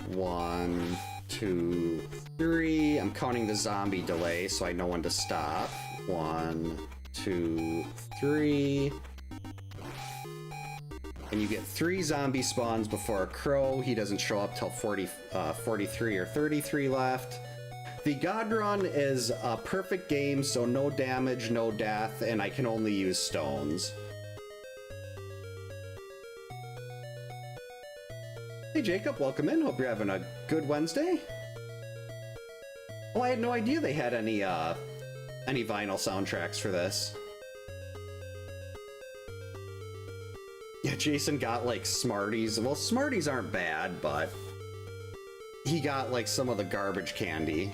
1, 2, 3. I'm counting the zombie delay so I know when to stop. 1, 2, 3. And you get 3 zombie spawns before a crow. He doesn't show up till 43 or 33 left. The God Run is a perfect game, so no damage, no death, and I can only use stones. Hey Jacob, welcome in. Hope you're having a good Wednesday. Oh, I had no idea they had any vinyl soundtracks for this. Yeah, Jason got like Smarties. Well, Smarties aren't bad, but he got like some of the garbage candy.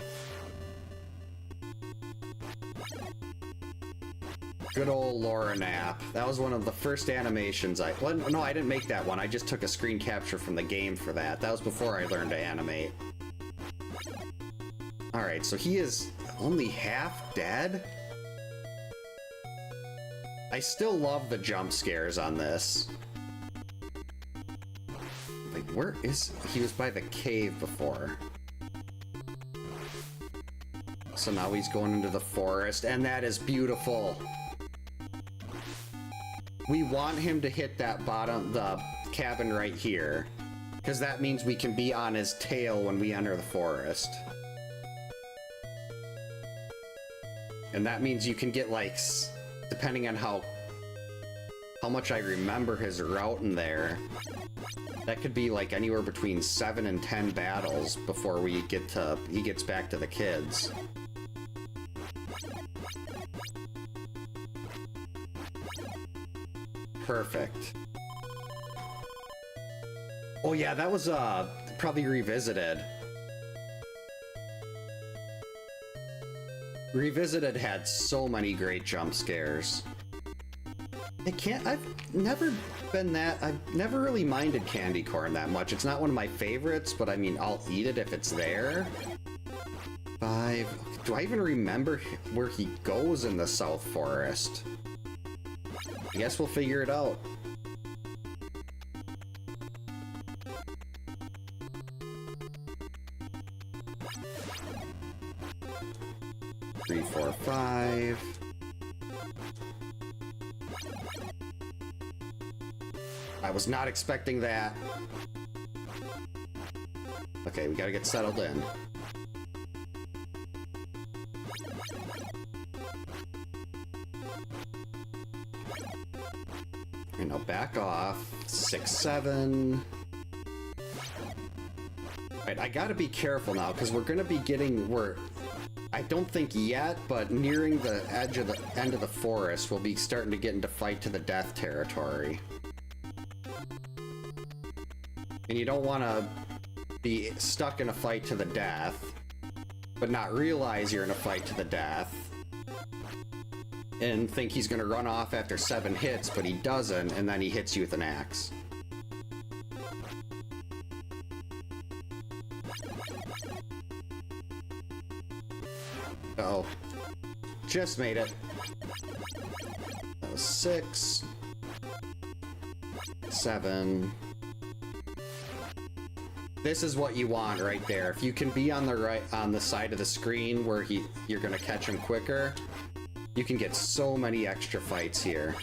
Good old Laura Knapp. That was one of the first animations well, no, I didn't make that one. I just took a screen capture from the game for that. That was before I learned to animate. Alright, so he is only half dead? I still love the jump scares on this. Like, where is... He was by the cave before. So now he's going into the forest, and that is beautiful. We want him to hit that the cabin right here, because that means we can be on his tail when we enter the forest. And that means you can get, like, depending on how much I remember his route in there, that could be like anywhere between 7 and 10 battles before he gets back to the kids. Perfect. Oh yeah, that was probably Revisited. Revisited had so many great jump scares. I've never really minded candy corn that much. It's not one of my favorites, but I mean, I'll eat it if it's there. 5. Do I even remember where he goes in the South Forest? I guess we'll figure it out. Three, 4, 5. I was not expecting that. Okay, we gotta get settled in. And now back off. 6, 7. Alright, I gotta be careful now, because we're gonna be getting... I don't think yet, but nearing the edge of the end of the forest, we'll be starting to get into fight to the death territory. And you don't want to be stuck in a fight to the death, but not realize you're in a fight to the death, and think he's going to run off after 7 hits, but he doesn't, and then he hits you with an axe. Uh-oh. Just made it. That was 6. 7. This is what you want right there. If you can be on the side of the screen where you're gonna catch him quicker, you can get so many extra fights here.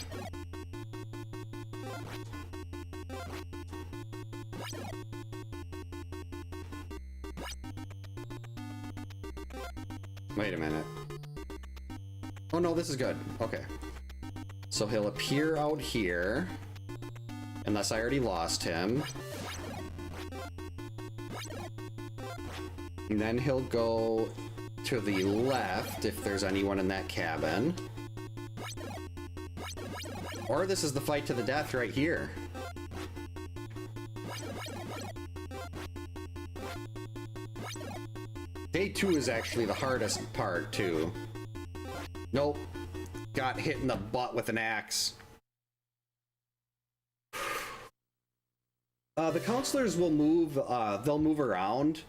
Wait a minute. Oh no, this is good. Okay. So he'll appear out here, unless I already lost him. And then he'll go to the left if there's anyone in that cabin. Or this is the fight to the death right here. Day 2 is actually the hardest part, too. Nope. Got hit in the butt with an axe. The counselors will move, they'll move around.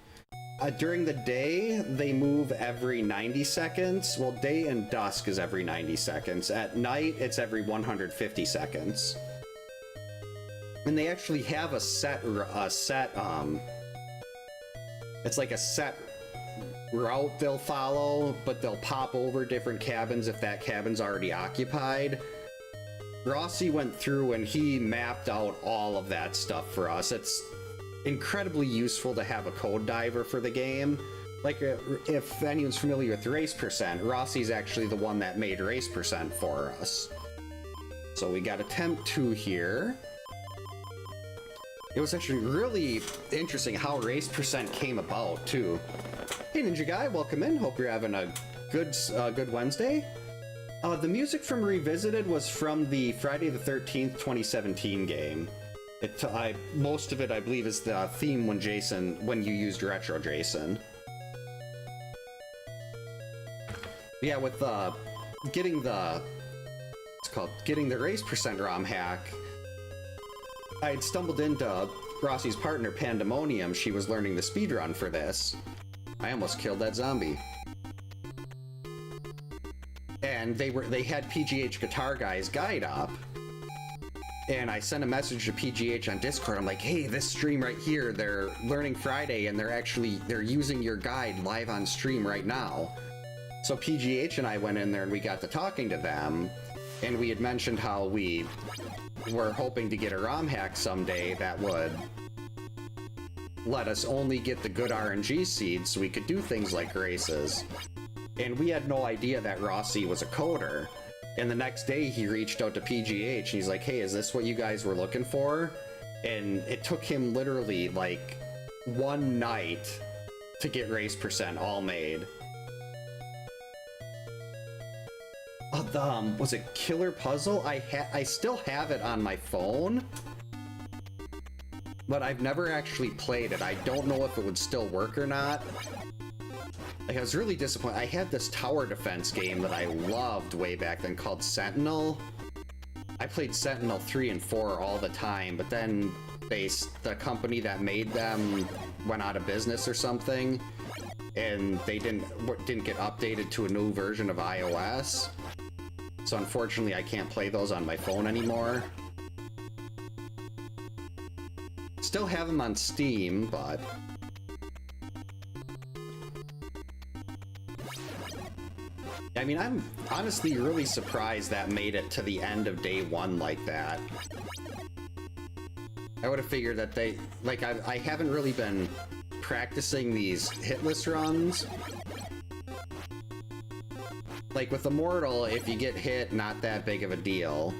During the day, they move every 90 seconds. Well, day and dusk is every 90 seconds. At night, it's every 150 seconds. And they actually have a set, it's like a set route they'll follow, but they'll pop over different cabins if that cabin's already occupied. Rossi went through and he mapped out all of that stuff for us. It's incredibly useful to have a code diver for the game. Like, if anyone's familiar with Race Percent, Rossi's actually the one that made Race Percent for us. So we got attempt 2 here. It was actually really interesting how Race Percent came about, too. Hey, Ninja Guy, welcome in. Hope you're having a good Wednesday. The music from Revisited was from the Friday the 13th 2017 game. Most of it, I believe, is the theme when you used Retro Jason. Yeah, with getting the Race Percent ROM hack, I had stumbled into Rossi's partner Pandemonium. She was learning the speedrun for this. I almost killed that zombie. And they had PGH Guitar Guy's guide up. And I sent a message to PGH on Discord. I'm like, hey, this stream right here, they're learning Friday and they're using your guide live on stream right now. So PGH and I went in there and we got to talking to them, and we had mentioned how we were hoping to get a ROM hack someday that would let us only get the good RNG seeds so we could do things like races. And we had no idea that Rossi was a coder. And the next day he reached out to PGH and he's like, hey, is this what you guys were looking for? And it took him literally like one night to get Race Percent all made. Was it Killer Puzzle? I still have it on my phone, but I've never actually played it. I don't know if it would still work or not. Like, I was really disappointed. I had this tower defense game that I loved way back then called Sentinel. I played Sentinel 3 and 4 all the time, but then the company that made them went out of business or something, and they didn't get updated to a new version of iOS. So unfortunately, I can't play those on my phone anymore. Still have them on Steam, but... I mean, I'm honestly really surprised that made it to the end of day 1 like that. I would have figured that they... Like, I haven't really been practicing these hitless runs. Like with Immortal, if you get hit, not that big of a deal.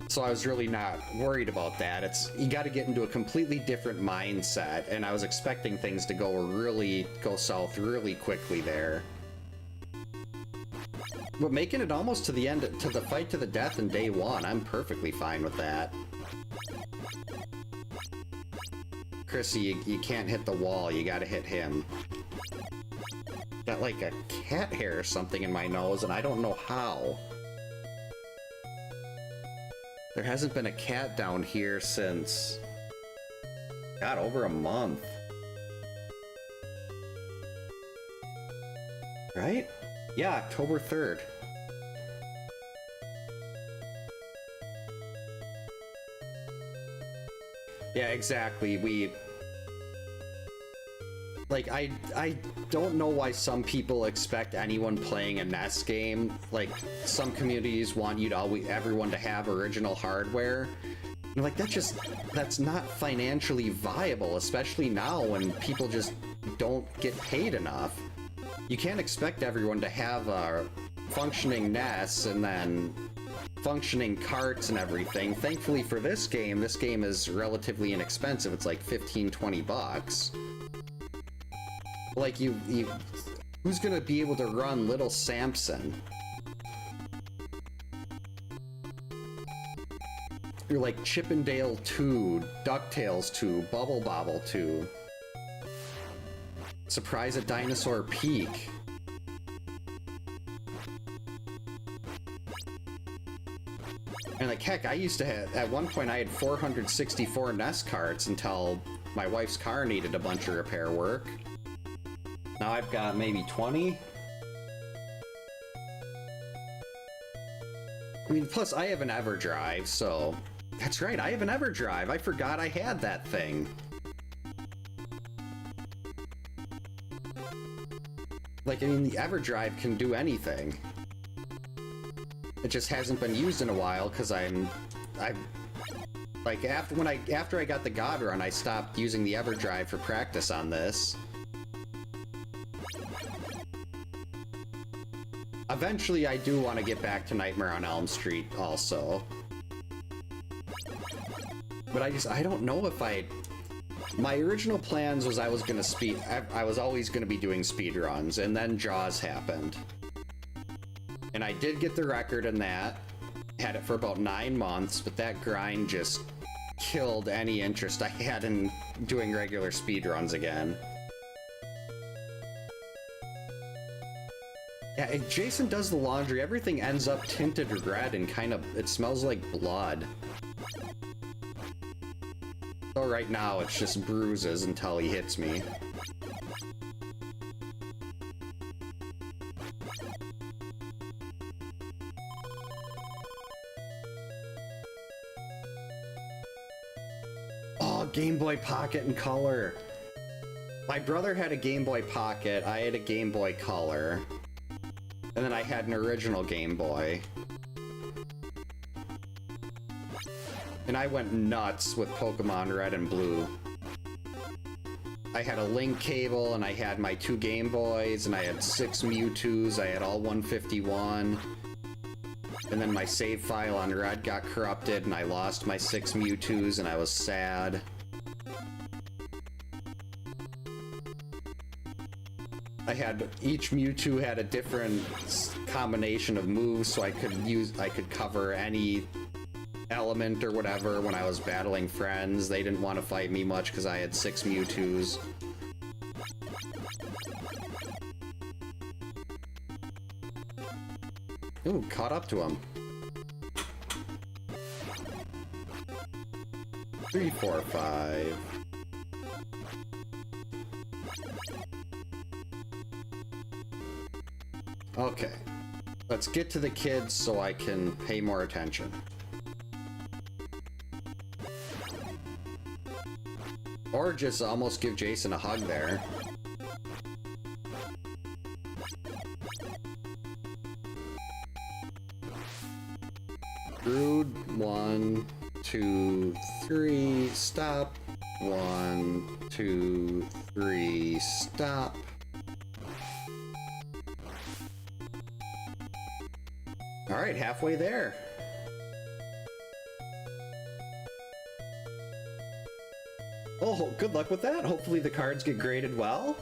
So I was really not worried about that. You got to get into a completely different mindset, and I was expecting things to go south really quickly there. But making it almost to the end, to the fight to the death in day one, I'm perfectly fine with that. Chrissy, you can't hit the wall, you gotta hit him. Got like a cat hair or something in my nose, and I don't know how. There hasn't been a cat down here since... God, over a month. Right? Yeah, October 3rd. Yeah, exactly. Like, I don't know why some people expect anyone playing a NES game. Like, some communities want you to everyone to have original hardware. And like, that's not financially viable, especially now when people just don't get paid enough. You can't expect everyone to have a functioning NES and then functioning carts and everything. Thankfully for this game is relatively inexpensive. It's like 15-20 bucks. Like, who's gonna be able to run Little Samson? You're like Chippendale 2, DuckTales 2, Bubble Bobble 2. Surprise at Dinosaur Peak. And like, heck, I used to have, at one point I had 464 NES carts until my wife's car needed a bunch of repair work. Now I've got maybe 20. I mean, plus I have an EverDrive, so... That's right, I have an EverDrive. I forgot I had that thing. Like, I mean, the EverDrive can do anything. It just hasn't been used in a while, because like, after I got the God Run, I stopped using the EverDrive for practice on this. Eventually, I do want to get back to Nightmare on Elm Street also. But I don't know if my original plans was I was always gonna be doing speedruns, and then Jaws happened. And I did get the record in that, had it for about 9 months, but that grind just killed any interest I had in doing regular speedruns again. Yeah, if Jason does the laundry, everything ends up tinted red and it smells like blood. So right now it's just bruises until he hits me. Oh, Game Boy Pocket in color. My brother had a Game Boy Pocket, I had a Game Boy Color. And then I had an original Game Boy. And I went nuts with Pokemon Red and Blue. I had a link cable, and I had my 2 Game Boys, and I had 6 Mewtwo's, I had all 151. And then my save file on Red got corrupted, and I lost my 6 Mewtwo's, and I was sad. Each Mewtwo had a different combination of moves, so I could cover any element or whatever when I was battling friends. They didn't want to fight me much because I had 6 Mewtwo's. Ooh, caught up to him. 3, 4, 5. Okay, let's get to the kids so I can pay more attention. Or just almost give Jason a hug there. Rude, 1, 2, 3, stop. 1, 2, 3, stop. Alright, halfway there. Oh, good luck with that. Hopefully the cards get graded well.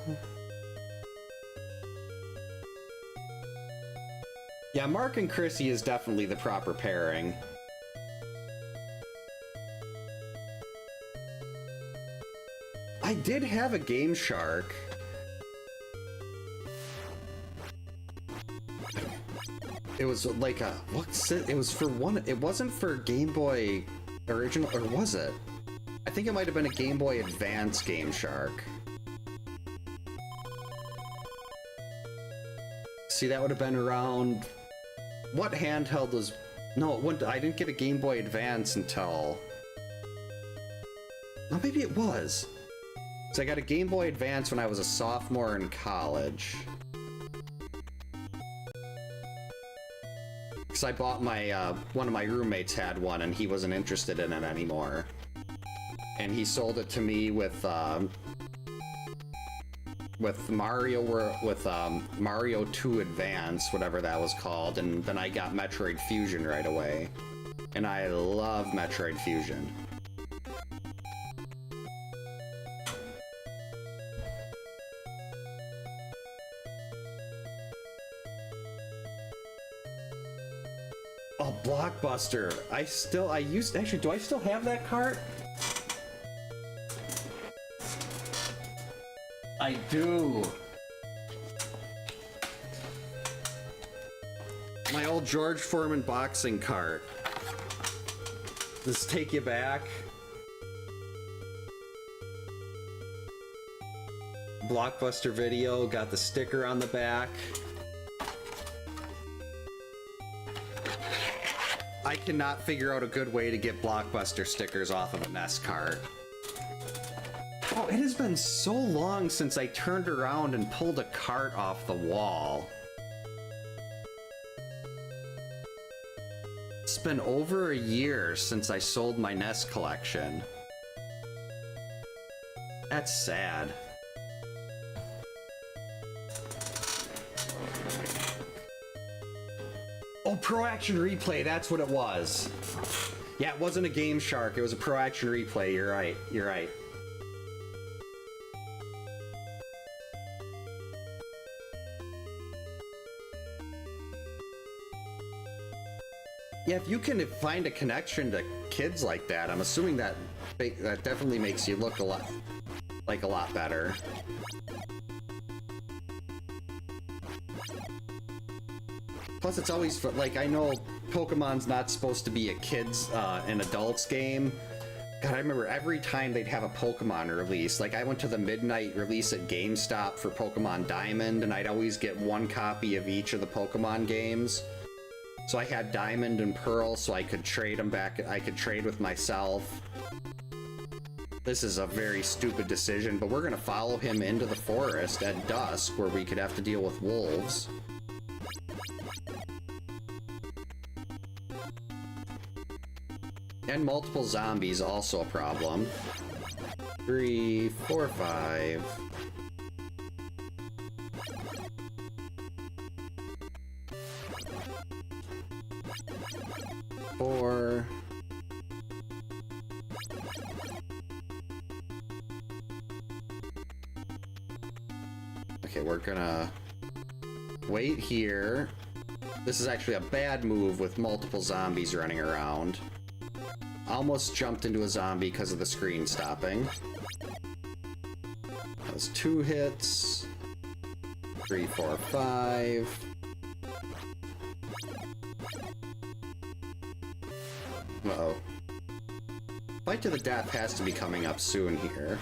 Yeah, Mark and Chrissy is definitely the proper pairing. I did have a Game Shark. It was like a it was for one. It wasn't for Game Boy original, or was it? I think it might have been a Game Boy Advance Game Shark. See, that would have been around. What handheld was? No, it wouldn't. I didn't get a Game Boy Advance until. Oh, maybe it was. So I got a Game Boy Advance when I was a sophomore in college. Because I bought my, one of my roommates had one and he wasn't interested in it anymore. And he sold it to me with Mario 2 Advance, whatever that was called, and then I got Metroid Fusion right away. And I love Metroid Fusion. Oh, Blockbuster. Actually, do I still have that cart? I do. My old George Foreman boxing cart. Does this take you back? Blockbuster Video, got the sticker on the back. I cannot figure out a good way to get Blockbuster stickers off of a NES cart. Oh, it has been so long since I turned around and pulled a cart off the wall. It's been over a year since I sold my NES collection. That's sad. Oh, Pro Action Replay, that's what it was. Yeah, it wasn't a Game Shark, it was a Pro Action Replay, you're right, you're right. Yeah, if you can find a connection to kids like that, I'm assuming that that definitely makes you look a lot better. Plus, it's always like, I know Pokemon's not supposed to be a kids and adults game. God, I remember every time they'd have a Pokemon release. Like, I went to the midnight release at GameStop for Pokemon Diamond, and I'd always get one copy of each of the Pokemon games. So I had Diamond and Pearl, so I could trade them back. I could trade with myself. This is a very stupid decision, but we're gonna follow him into the forest at dusk, where we could have to deal with wolves. And multiple zombies, also a problem. 3, 4, 5. Four. Okay, we're gonna wait here. This is actually a bad move with multiple zombies running around. Almost jumped into a zombie because of the screen stopping. That was 2 hits. 3, 4, 5. Uh-oh. Fight to the death has to be coming up soon here.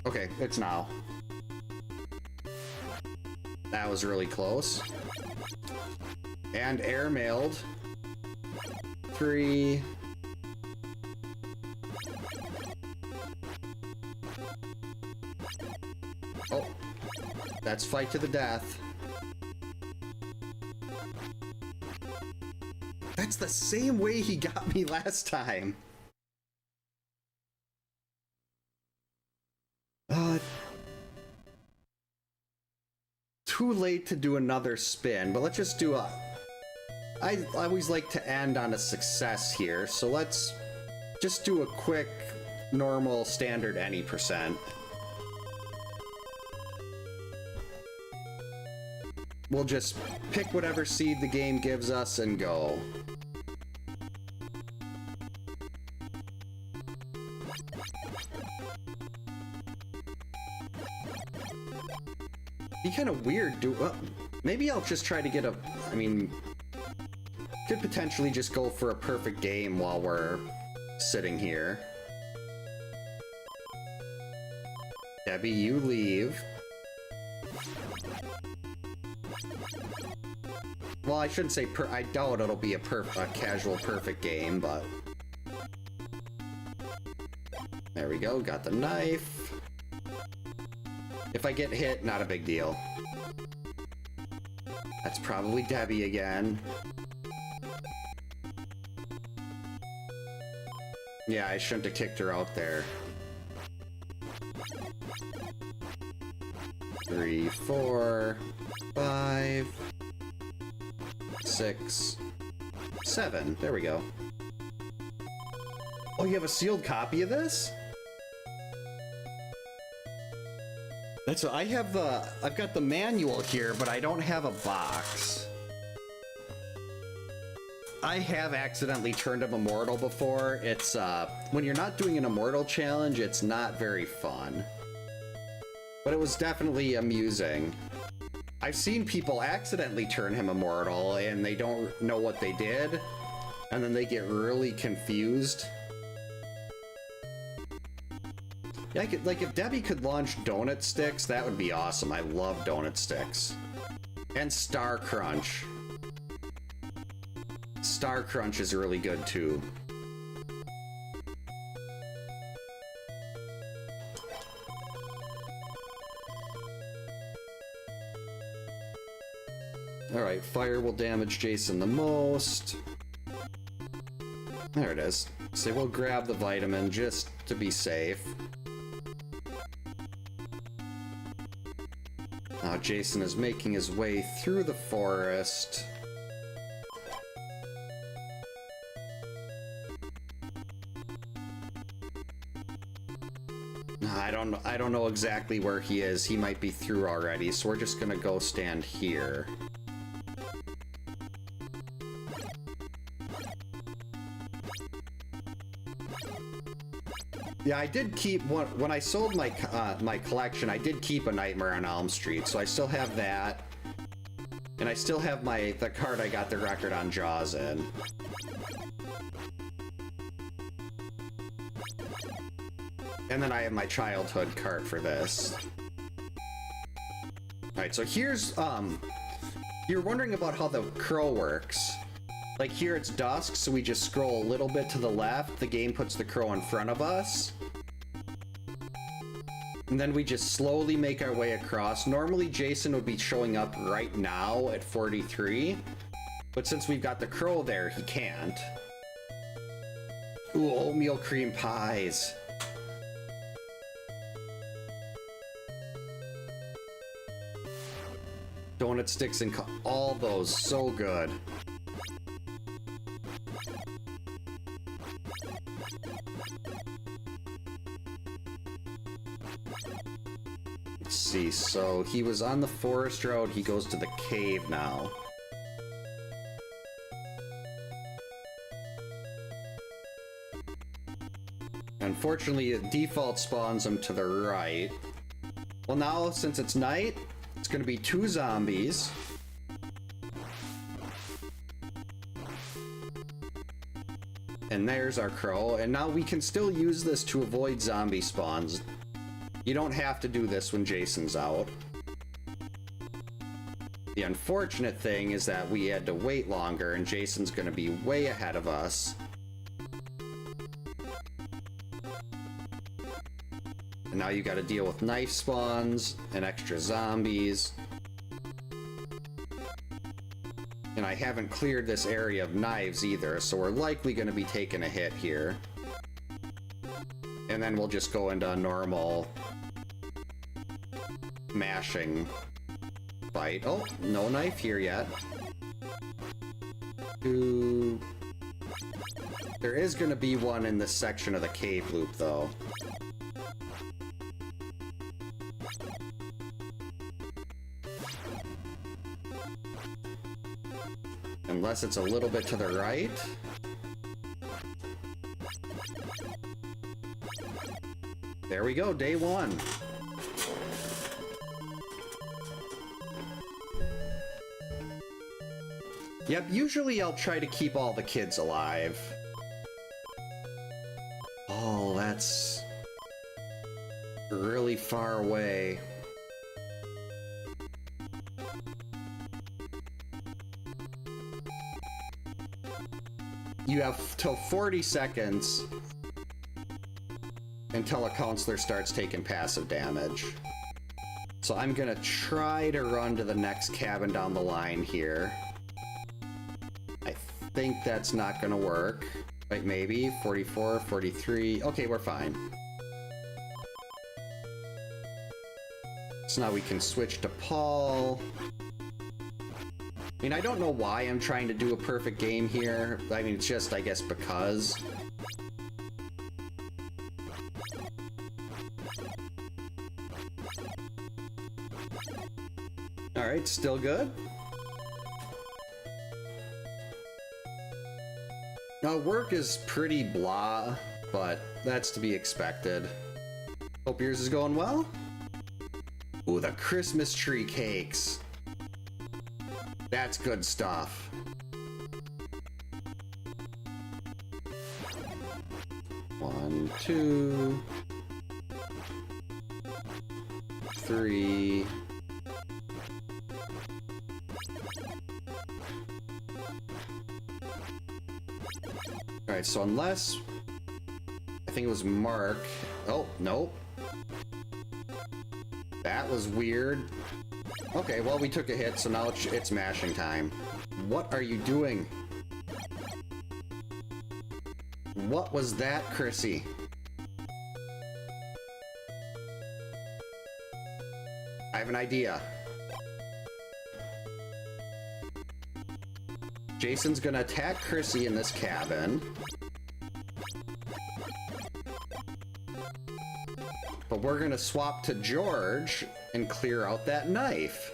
Okay, it's now. That was really close. And airmailed. 3. Oh. That's fight to the death. That's the same way he got me last time. Too late to do another spin, but let's just do a... I always like to end on a success here, so let's just do a quick, normal, standard any percent. We'll just pick whatever seed the game gives us and go. Be kind of weird. Maybe I'll just try to get a... I mean, could potentially just go for a perfect game while we're sitting here. Debbie, you leave. Well, I shouldn't say I doubt it'll be a casual perfect game, but... There we go, got the knife. If I get hit, not a big deal. That's probably Debbie again. Yeah, I shouldn't have kicked her out there. 3, 4, 5, 6, 7. There we go. Oh, you have a sealed copy of this? That's what I have. I've got the manual here, but I don't have a box. I have accidentally turned him Immortal before. It's when you're not doing an Immortal challenge, it's not very fun. But it was definitely amusing. I've seen people accidentally turn him Immortal and they don't know what they did, and then they get really confused. Yeah, like if Debbie could launch donut sticks, that would be awesome. I love donut sticks. And Star Crunch. Star Crunch is really good too. Alright, fire will damage Jason the most. There it is. So we'll grab the vitamin just to be safe. Now Jason is making his way through the forest. I don't know exactly where he is. He might be through already, so we're just gonna go stand here. Yeah, I did keep when I sold my my collection. I did keep A Nightmare on Elm Street, so I still have that, and I still have the card I got the record on Jaws in. And then I have my childhood cart for this. Alright, so here's, you're wondering about how the crow works. Like here it's dusk, so we just scroll a little bit to the left, the game puts the crow in front of us. And then we just slowly make our way across. Normally Jason would be showing up right now at 43, but since we've got the crow there, he can't. Ooh, oatmeal cream pies. Donut sticks and all those, so good. Let's see, so he was on the forest road, he goes to the cave now. Unfortunately, it default spawns him to the right. Well now, since it's night, it's gonna be 2 zombies. And there's our crow, and now we can still use this to avoid zombie spawns. You don't have to do this when Jason's out. The unfortunate thing is that we had to wait longer, and Jason's gonna be way ahead of us. And now you gotta deal with knife spawns and extra zombies. And I haven't cleared this area of knives either, so we're likely going to be taking a hit here. And then we'll just go into a normal mashing fight. Oh, no knife here yet. There is going to be one in this section of the cave loop, though. Unless it's a little bit to the right. There we go, day one. Yep, usually I'll try to keep all the kids alive. Oh, that's really far away. You have till 40 seconds until a counselor starts taking passive damage. So I'm gonna try to run to the next cabin down the line here. I think that's not gonna work. Wait, maybe 44, 43. Okay, we're fine. So now we can switch to Paul. I mean, I don't know why I'm trying to do a perfect game here. I mean, it's just, I guess, because. Alright, still good. Now, work is pretty blah, but that's to be expected. Hope yours is going well. Ooh, the Christmas tree cakes. That's good stuff. One, two, three. Alright, so unless I think it was Mark. Oh, nope. That was weird. Okay, well, we took a hit, so now it's mashing time. What are you doing? What was that, Chrissy? I have an idea. Jason's gonna attack Chrissy in this cabin. But we're gonna swap to George and clear out that knife.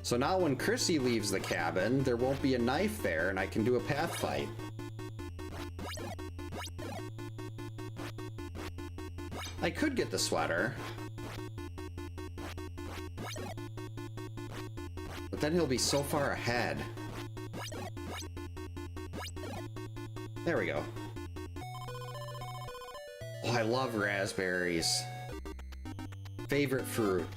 So now when Chrissy leaves the cabin, there won't be a knife there and I can do a path fight. I could get the sweater. But then he'll be so far ahead. There we go. Oh, I love raspberries. Favorite fruit.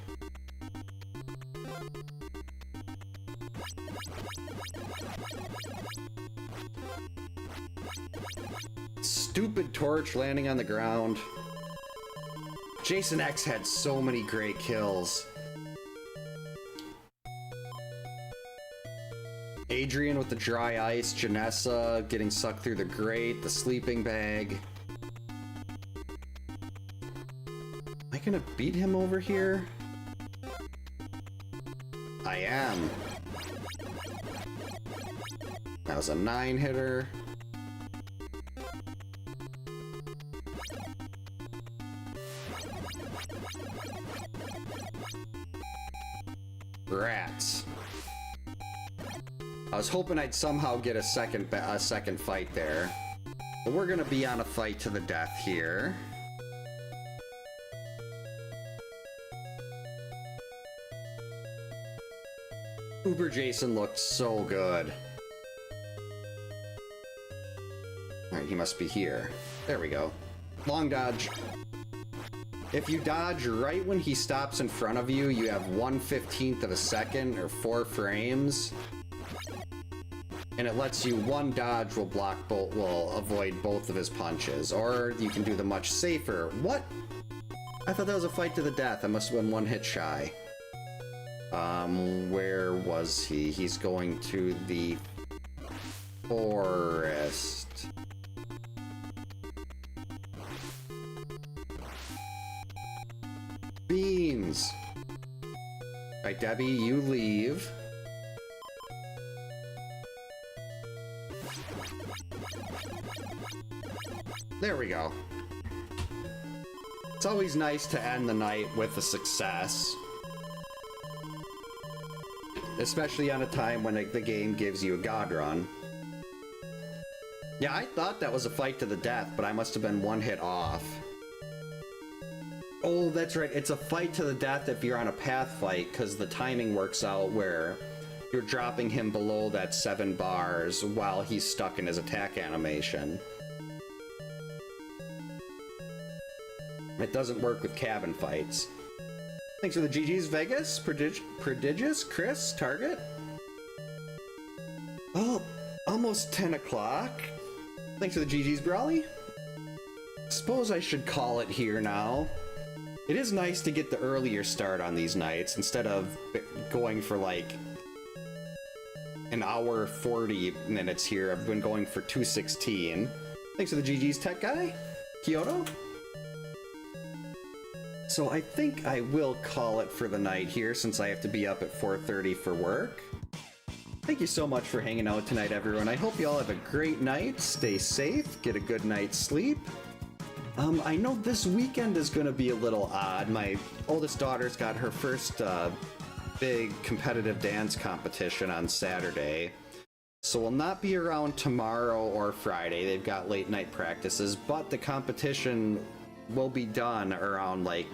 Stupid torch landing on the ground. Jason X had so many great kills. Adrian with the dry ice, Janessa getting sucked through the grate, the sleeping bag. Am I gonna beat him over here? I am. That was a 9-hitter. Rats. I was hoping I'd somehow get a second fight there. But we're gonna be on a fight to the death here. Uber Jason looked so good. Alright, he must be here. There we go. Long dodge. If you dodge right when he stops in front of you, you have 1/15 of a second, or 4 frames. And it lets you one dodge will avoid both of his punches. Or you can do the much safer. What? I thought that was a fight to the death. I must have been 1 hit shy. Where was he? He's going to the forest. Beans! Right, Debbie, you leave. There we go. It's always nice to end the night with a success. Especially on a time when the game gives you a god run. Yeah, I thought that was a fight to the death, but I must have been one hit off. Oh, that's right. It's a fight to the death if you're on a path fight, because the timing works out where you're dropping him below that 7 bars while he's stuck in his attack animation. It doesn't work with cabin fights. Thanks for the GG's, Vegas, Prodigious, Chris, Target. Oh, almost 10 o'clock. Thanks for the GG's, Brawly. Suppose I should call it here now. It is nice to get the earlier start on these nights instead of going for like an hour 40 minutes here. I've been going for 2:16. Thanks for the GG's, Tech Guy. Kyoto. So I think I will call it for the night here since I have to be up at 4:30 for work. Thank you so much for hanging out tonight, everyone. I hope you all have a great night. Stay safe, get a good night's sleep. I know this weekend is going to be a little odd. My oldest daughter's got her first big competitive dance competition on Saturday. So we'll not be around tomorrow or Friday. They've got late night practices, but the competition will be done around like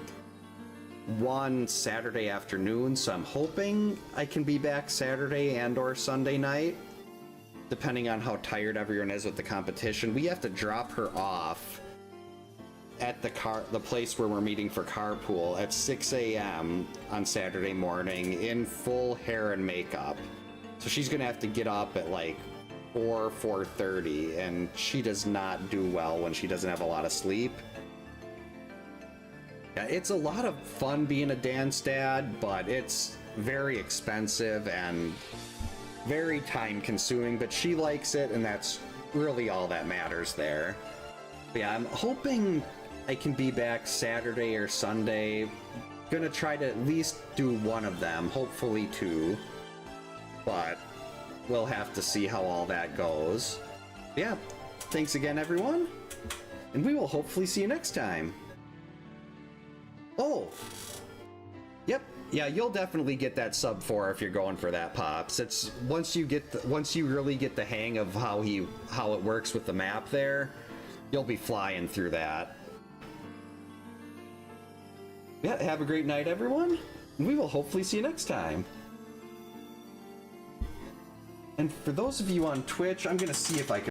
1 Saturday afternoon, so I'm hoping I can be back Saturday and or Sunday night, depending on how tired everyone is with the competition. We have to drop her off at the place where we're meeting for carpool at 6 a.m. on Saturday morning in full hair and makeup. So she's gonna have to get up at like 4:30, and she does not do well when she doesn't have a lot of sleep. Yeah, it's a lot of fun being a dance dad, but it's very expensive and very time consuming, but she likes it, and that's really all that matters there. But yeah, I'm hoping I can be back Saturday or Sunday. Gonna try to at least do one of them, hopefully 2, but we'll have to see how all that goes. Yeah, thanks again, everyone, and we will hopefully see you next time. Oh, yep, yeah, you'll definitely get that sub 4 if you're going for that, Pops. It's once you really get the hang of how it works with the map there, you'll be flying through that. Yeah, have a great night, everyone, and we will hopefully see you next time. And for those of you on Twitch, I'm gonna see if I can